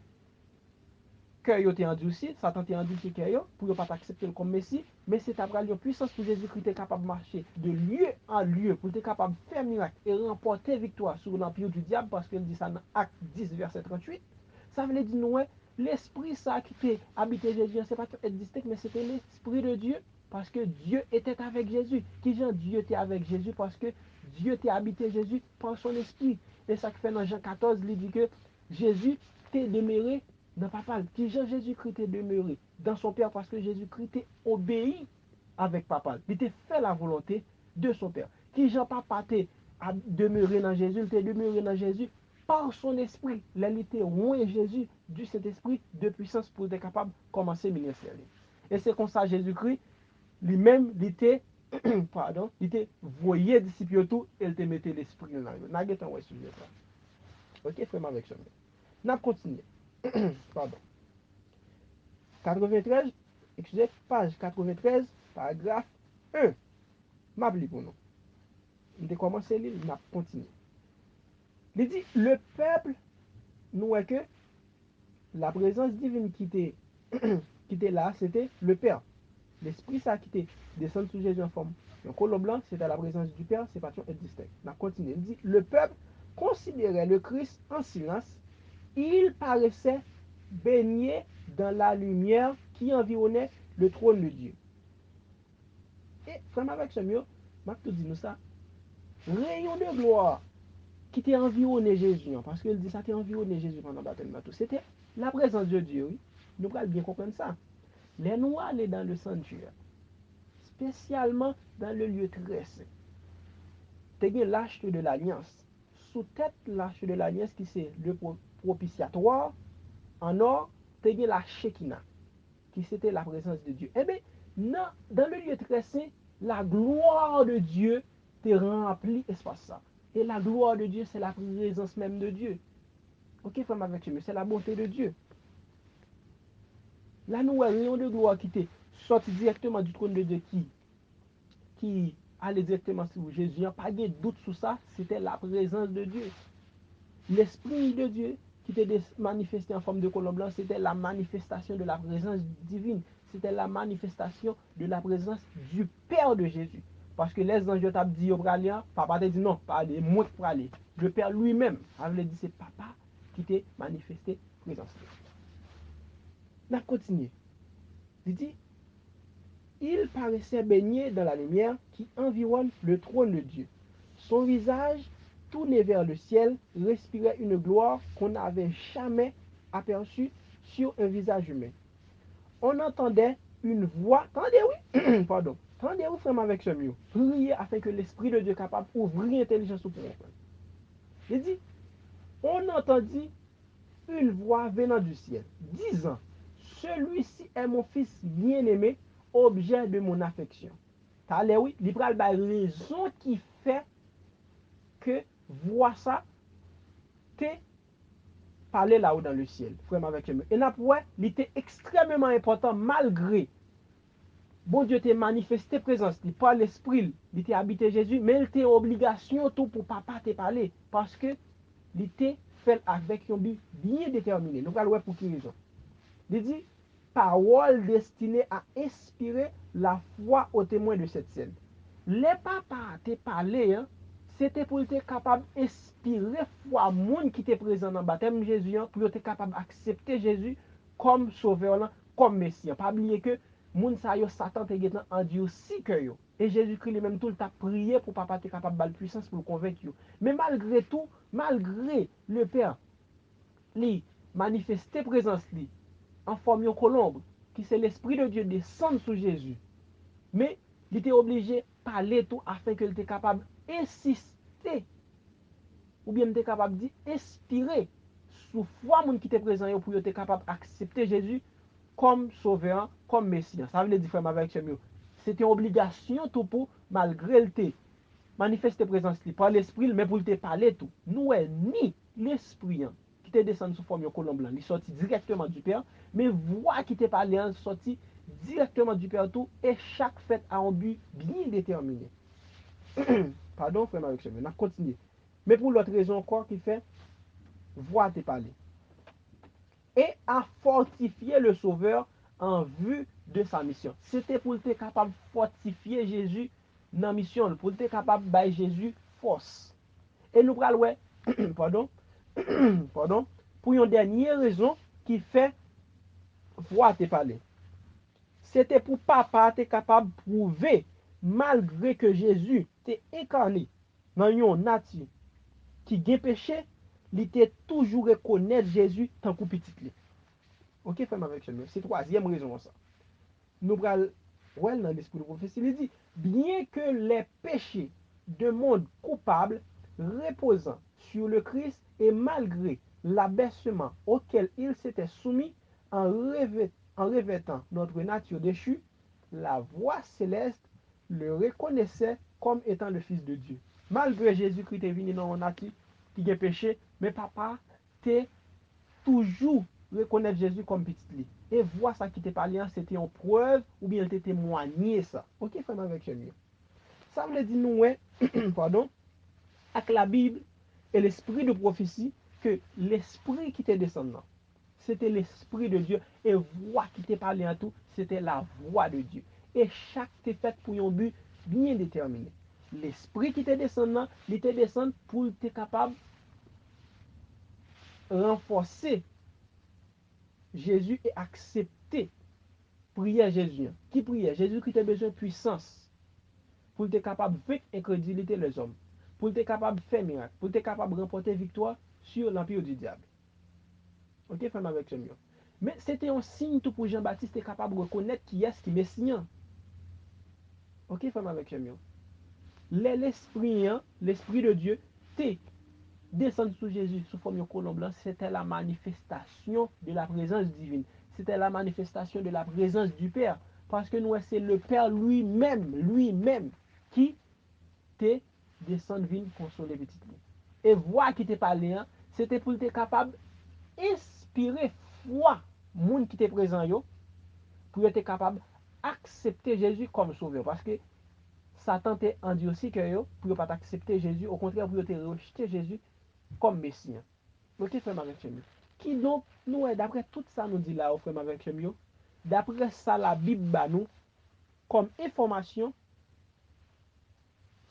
cœur yo te endurci, Satan te endurci cœur pour ne pas t'accepter comme Messie, mais c'est ta puissance pour Jésus-Christ est capable de marcher de lieu en lieu, pour être capable de faire miracle et remporter victoire sur l'empire du diable, parce qu'il dit ça dans Acte 10, verset 38. Ça veut dire, nous, l'esprit ça qui fait habiter Jésus, c'est pas être distinct, mais c'était l'esprit de Dieu, parce que Dieu était avec Jésus. Qui dit Dieu était avec Jésus? Parce que Dieu était habité Jésus par son esprit. Et ça qui fait dans Jean 14, il dit que Jésus t'est demeuré dans papa. Qui Jésus-Christ est demeuré dans son Père parce que Jésus-Christ est obéi avec papa. Il était fait la volonté de son Père. Qui Jean papa t'est demeuré dans Jésus, il t'est demeuré dans Jésus par son esprit. Là, il était loin Jésus du Saint-Esprit de puissance pour être capable de commencer le ministère. Et c'est comme ça Jésus-Christ lui-même, il était, pardon, il était voyé disciple tout, et il te mettait l'esprit dans lui. N'a pas ouais sujet ça. Ok, frère avec ça. N'a continué. Pardon. 93, excusez, page 93, paragraphe 1. M'abli pour nous. On a commencé, on a continué. Il dit, le peuple, nous est que la présence divine qui était, qui était là, c'était le Père. L'Esprit, ça qui était descendu sous Jésus en forme. Un colombe blanc, c'était la présence du Père, c'est pas être distinct. On a continué. Il dit, le peuple considérait le Christ en silence, il paraissait baigné dans la lumière qui environnait le trône de Dieu. Et frère avec ce mur, m'a tout dit nous ça. Rayon de gloire qui était environné Jésus, parce qu'il dit ça qui environné Jésus pendant le baptême. C'était la présence de Dieu, oui. Nous allons bien comprendre ça. Les noirs allaient dans le sanctuaire, spécialement dans le lieu très saint. Tu as l'arche de l'alliance. Sous tête l'arche de l'alliance qui c'est le propitiatoire, en or, tu as la Shekinah, qui c'était la présence de Dieu. Eh bien, dans le lieu très saint, la gloire de Dieu te remplit espace ça. Et la gloire de Dieu, c'est la présence même de Dieu. Ok, femme avec lui, c'est la bonté de Dieu. Là, nous avons un rayon de gloire qui était sorti directement du trône de Dieu qui allait directement sur Jésus. Il n'y a pas de doute sur ça, c'était la présence de Dieu. L'Esprit de Dieu qui était manifesté en forme de colombe blanc, c'était la manifestation de la présence divine. C'était la manifestation de la présence du Père de Jésus. Parce que les anges t'ont dit au Bralien, papa t'a dit non, pas aller, moi qui aller. Le Père lui-même avait dit c'est papa qui t'a manifesté présence. On continue. Il dit, il paraissait baigné dans la lumière qui environne le trône de Dieu. Son visage, tourné vers le ciel, respirait une gloire qu'on n'avait jamais aperçue sur un visage humain. On entendait une voix, attendez oui, pardon, attendez oui, frère avec ce mieux, prier afin que l'Esprit de Dieu capable d'ouvrir l'intelligence pour comprendre. Il dit, on entendit une voix venant du ciel, disant, celui-ci est mon fils bien-aimé, objet de mon affection. Allez, oui, il y a la raison qui fait que voix ça, t'es parlé là-haut dans le ciel, frère avec lui. Et là, pour il était extrêmement important, malgré, bon Dieu t'a manifesté présence, par l'esprit, il était habité Jésus, mais il était obligation tout pour papa te parler, parce que il était fait avec un but bien déterminé. Nous allons voir pour quelle raison. Il dit, parole destinée à inspirer la foi aux témoins de cette scène. Les papas te parlé, hein, c'était pour être capable d'inspirer foi monde qui était présent dans le baptême de Jésus, hein, pour être capable d'accepter Jésus comme sauveur, comme messie. Pas oublier que moun sa yo Satan te getan endurci que yo. Et Jésus-Christ lui-même tout le temps prié pour papa te capable de puissance pour le convaincre yo. Mais malgré tout, malgré le Père, lui manifester présence lui en forme de colombe, qui c'est l'Esprit de Dieu descendre sur Jésus. Mais il était obligé de parler tout afin qu'il était capable d'insister, ou bien il était capable d'inspirer sous foi monde qui était présent pour être capable d'accepter Jésus comme sauveur, comme messie. Ça veut dire frère avec mieux. C'était une obligation tout pour, malgré le té, manifester présence par l'esprit, mais pour te parler tout. Nous, ni l'esprit qui te descend sous forme de colombe blanc, il sorti directement du Père, mais voix qui te parlé sorti directement du Père tout, et chaque fête a un but bien déterminé. Pardon, frère Marie, on a continué. Mais pour l'autre raison encore qui fait, voix te parler. Et à fortifier le Sauveur en vue de sa mission. C'était pour être capable de fortifier Jésus dans la mission, pour être capable de bailler Jésus force. Et nous prenons, pardon, pardon, pour une dernière raison qui fait voir te parler. C'était pour papa être capable de prouver, malgré que Jésus t'est incarné dans une nature qui a péché, il était toujours reconnaître Jésus tant que petit. Ok, frère avec chemin. C'est troisième raison ça. Nous prenons dans l'esprit de prophétie, il dit, bien que les péchés de monde coupable reposant sur le Christ et malgré l'abaissement auquel il s'était soumis en revêtant notre nature déchue, la voix céleste le reconnaissait comme étant le Fils de Dieu. Malgré Jésus-Christ est venu dans une nature qui a péché, mais papa t'es toujours reconnaître Jésus comme petit. Et voir ça qui t'est parlé, c'était en preuve ou bien il t'a témoigné ça. Ok, frère avec chez ça veut dire nous, ouais, pardon, avec la Bible et l'esprit de prophétie, que l'esprit qui t'est descendant, c'était l'esprit de Dieu. Et voix qui t'est parlé en tout, c'était la voix de Dieu. Et chaque t'est fait pour un but bien déterminé. L'esprit qui t'est descendant, il t'est descend pour être capable renforcer Jésus et accepter prière Jésus. Qui priait? Jésus qui a besoin de puissance pour être capable de vaincre incrédulité les hommes, pour être capable de faire miracle, pour être capable de remporter victoire sur l'empire du diable. Ok, frère avec mieux. Mais c'était un signe tout pour Jean-Baptiste être capable de reconnaître qui est-ce qui est Messie. Ok, frère avec mieux. L'esprit de Dieu, t'es descendu sur Jésus sous forme de colombe blanc, c'était la manifestation de la présence divine. C'était la manifestation de la présence du Père. Parce que nous, c'est le Père lui-même, qui te descend vin consoler petit lit. Et voix qui te parlé, c'était pour être capable d'inspirer foi, monde qui était présent yo, pour être capable d'accepter Jésus comme sauveur. Parce que Satan t'a endurci que yo, pour ne pas accepter Jésus, au contraire, pour te rejeter Jésus comme Messie. Ok, frère avec Chemio. Qui donc, nous, d'après tout ça, nous dit là, frère avec Chemio, d'après ça, la Bible, bah, nous, comme information,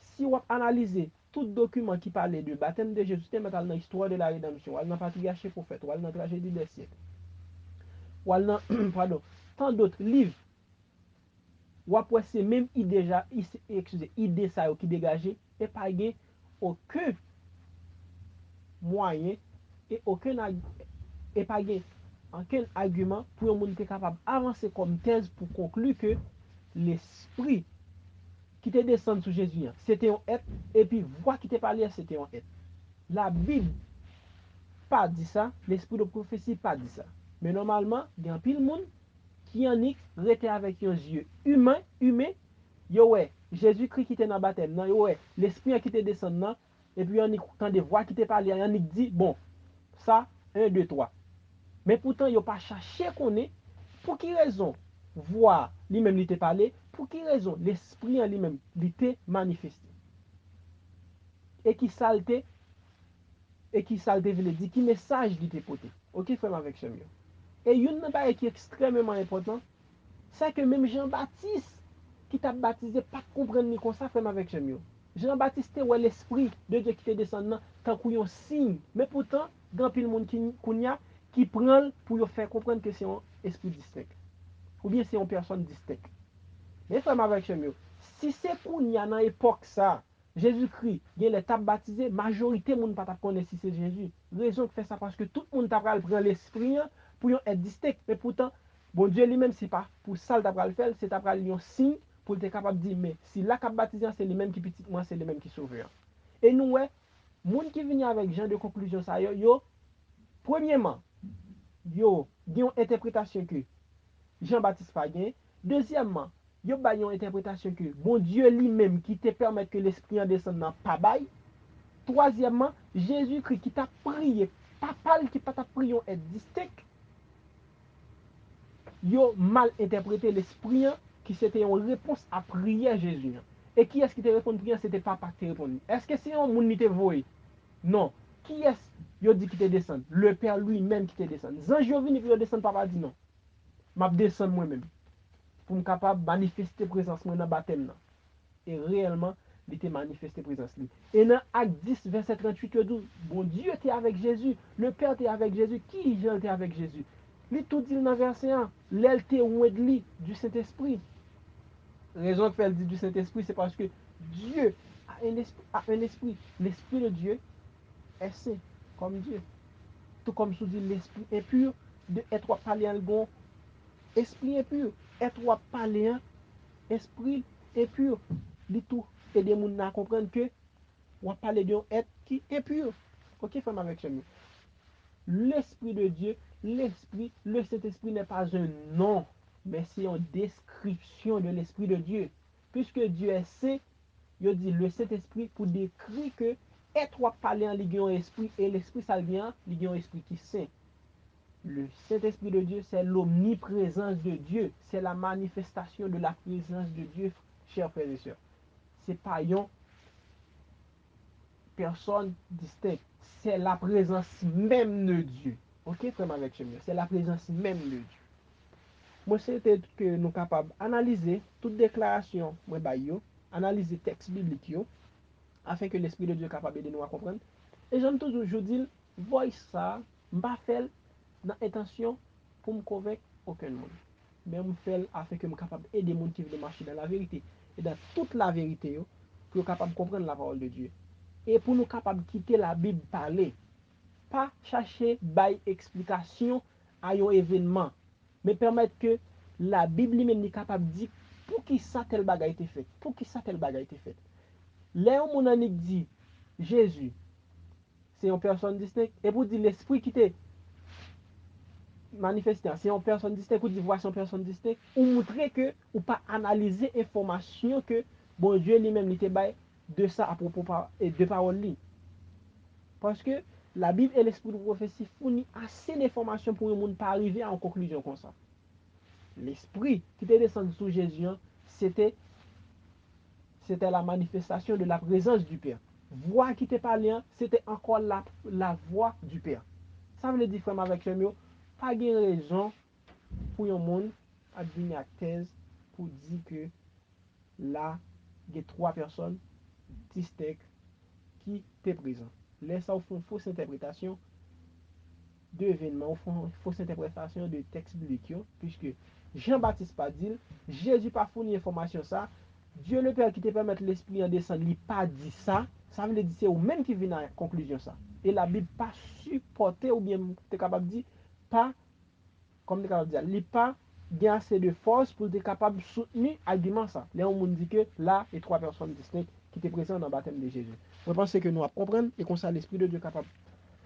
si on analyse tout document qui parlait du baptême de Jésus, c'était dans l'histoire de la rédemption, ou dans le patriarche et prophète, ou dans la tragédie des siècles, ou dans, pardon, tant d'autres livres, ou après c'est même idée ça qui dégagé, et pas aucun moyen et et pas aucun argument pour un monde capable d'avancer comme thèse pour conclure que l'esprit qui te descend sur Jésus, c'était un être, et puis voix qui te parlait, c'était un être. La Bible pas dit ça, l'esprit de prophétie pas dit ça. Mais normalement, il y a un pile monde qui en est resté avec un yeux humain, yo ouais, Jésus-Christ qui était dans le baptême, non, yo ouais, l'esprit qui te descend, non, et puis on écoutant des voix qui te parlaient, on dit, bon, ça, 1, 2, 3. Mais pourtant, il n'a pas cherché qu'on est. Pour qui raison voir lui-même lui te parler? Pour qui raison l'esprit en lui-même lui te manifesté? Et qui salte, veut dire, qui message lui te porté? Ok, frère avec chemio. Et une chose qui est extrêmement important, c'est que même Jean-Baptiste, qui t'a baptisé, pas comprendre ni comme ça, frère avec chemio. Jean-Baptiste, ouais, l'esprit de Dieu qui te descend, tant qu'on signe. Mais pourtant, grand pile monde qui prend pour faire comprendre que c'est un esprit distinct. Ou bien c'est une personne distincte. Mais frère avec chemio, si c'est pour y a dans l'époque ça, Jésus-Christ, il est baptisé, majorité monde pas connaître si c'est Jésus. Raison que fait ça parce que tout le monde t'a prendre l'esprit pour être distinct. Mais pourtant, bon Dieu lui-même c'est pas pour ça t'a le faire, c'est t'a un signe pour être capable de dire mais si là qu'a baptisé c'est les mêmes qui petit moi c'est les mêmes qui sauveur. Et nous ouais, monde qui vient avec genre de conclusion ça yo premièrement, yo une interprétation que Jean-Baptiste pas gain. Deuxièmement, yo ba une interprétation que bon Dieu lui-même qui te permet que l'esprit en descende dans pas bail. Troisièmement, Jésus-Christ qui t'a prié, papa qui pas t'a prié est distinct. Yo mal interprété l'esprit qui c'était une réponse à prière Jésus. Et qui est-ce qui te répond prière? C'était papa qui te répond. Est-ce que c'est un monde qui te voit? Non. Qui est-ce yo dit qui te descend? Le Père lui-même qui te descend. Zanj yo vini qui te descend, papa dit non. M'a descend moi-même pour me capable manifester présence dans le baptême. Et réellement, il était manifesté présence. Et dans Acte 10, verset 38, il dit, bon Dieu était avec Jésus, le Père était avec Jésus, qui était avec Jésus? Il tout dit dans verset 1, l'elle était oué de lui, du Saint-Esprit. Raison que fait dit du Saint-Esprit, c'est parce que Dieu a un esprit. L'esprit de Dieu est saint, comme Dieu. Tout comme sous dit l'esprit impur, de être parler en bon, esprit impur, être parler esprit impur. Li tout aider moun à comprendre que on parle d'un être qui est impur. Ok, femme avec chez nous. L'esprit de Dieu, l'esprit, le Saint-Esprit n'est pas un nom, mais c'est une description de l'esprit de Dieu. Puisque Dieu est saint, il dit le Saint-Esprit pour décrire que être parler en ligue esprit et l'esprit ça vient, ligue esprit qui est saint. Le Saint-Esprit de Dieu, c'est l'omniprésence de Dieu. C'est la manifestation de la présence de Dieu, chers frères et sœurs. C'est pas une personne distincte. C'est la présence même de Dieu. Ok, frère avec chez c'est la présence même de Dieu. Moi, c'était que nous sommes capables d'analyser toute déclaration, analyser le texte biblique, afin que l'Esprit de Dieu soit capable de nous comprendre. Et j'aime toujours, je dis, voice ça, M'pas fait dans intention pour me convaincre aucun monde. Mais me fait afin que me capable aider mon qui veut marcher dans la vérité et dans toute la vérité yo, pour capable comprendre la parole de Dieu. Et pour nous capable quitter la Bible parler, pas chercher bail explication à un événement, mais permettre que la Bible lui-même est capable de dire pour qui ça tel bagage a été fait, pour qui ça tel bagage a été fait. Léon Monanique dit Jésus, c'est une personne distincte, et pour dire l'esprit qui était manifesté, c'est une personne distincte, ou dire voici une personne distincte, ou montrer que, ou pas analyser information que bon Dieu lui-même était bail de ça à propos de parole. Parce que la Bible et l'esprit de prophétie fournit assez d'informations pour le monde pas arriver à une conclusion comme ça. L'esprit qui était descendu sous Jésus, c'était la manifestation de la présence du Père. Voix qui te parlait, c'était encore la voix du Père. Ça veut dire, frère, avec ce pas de raison pour un monde à venir à thèse pour dire que là, il y a trois personnes distinctes qui étaient présentes. Laisse ça au fond fausse interprétation de événements, font fausse interprétation de textes bibliques, puisque Jean-Baptiste pas dit, Jésus pas fourni information ça, Dieu le Père qui te permet l'Esprit en descendre, il pas dit ça, ça veut dire c'est ou même qui vient à la conclusion ça. Et la Bible pas supporté ou bien tu es capable de dire, pas, comme tu es capable de dire, il pas bien assez de force pour être capable de soutenir l'argument ça. Là, on dit que là, il y a trois personnes distinctes qui étaient présentes dans le baptême de Jésus. Je pense que nous allons comprendre et qu'on ça l'Esprit de Dieu capable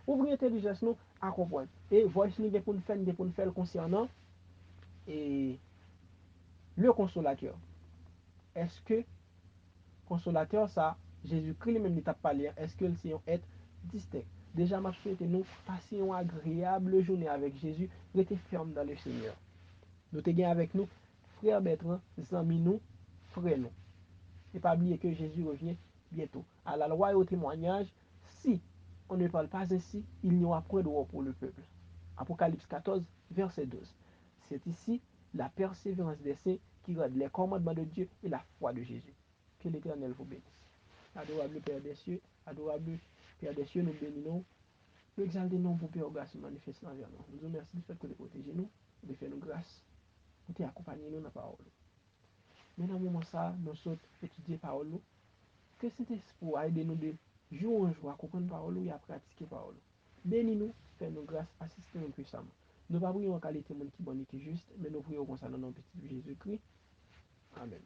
ouvrir l'intelligence nous à comprendre. Et voici nous pour nous faire concernant et le consolateur. Est-ce que consolateur ça Jésus-Christ lui-même il t'a parlé, est-ce que c'est un être distinct? Déjà ma souhaité nous passer une agréable journée avec Jésus, rester ferme dans le Seigneur. Nous te gain avec nous frère Bertrand, amis nous, frère nous. Et pas oublier que Jésus revient bientôt. À la loi et au témoignage, si on ne parle pas ainsi, il n'y aura point de roi pour le peuple. Apocalypse 14, verset 12. C'est ici la persévérance des saints qui garde les commandements de Dieu et la foi de Jésus. Que l'Éternel vous bénisse. Adorable Père des cieux, adorable Père des cieux, nous bénissons. Nous exaltons nous pour Père grâce manifeste envers nous. Nous vous remercions du fait que vous protégez nous, de faire nous grâce, pour accompagner nous dans la parole. Mais dans ce moment ça, nous sommes étudier la parole. Que cet esprit aide nous de jour en jour à comprendre la parole et à pratiquer la parole. Bénis-nous, fais-nous grâce, assistez-nous puissamment. Nous ne pas prions en qualité de qui bon et qui juste, mais nous prions concernant notre petit Jésus-Christ. Amen.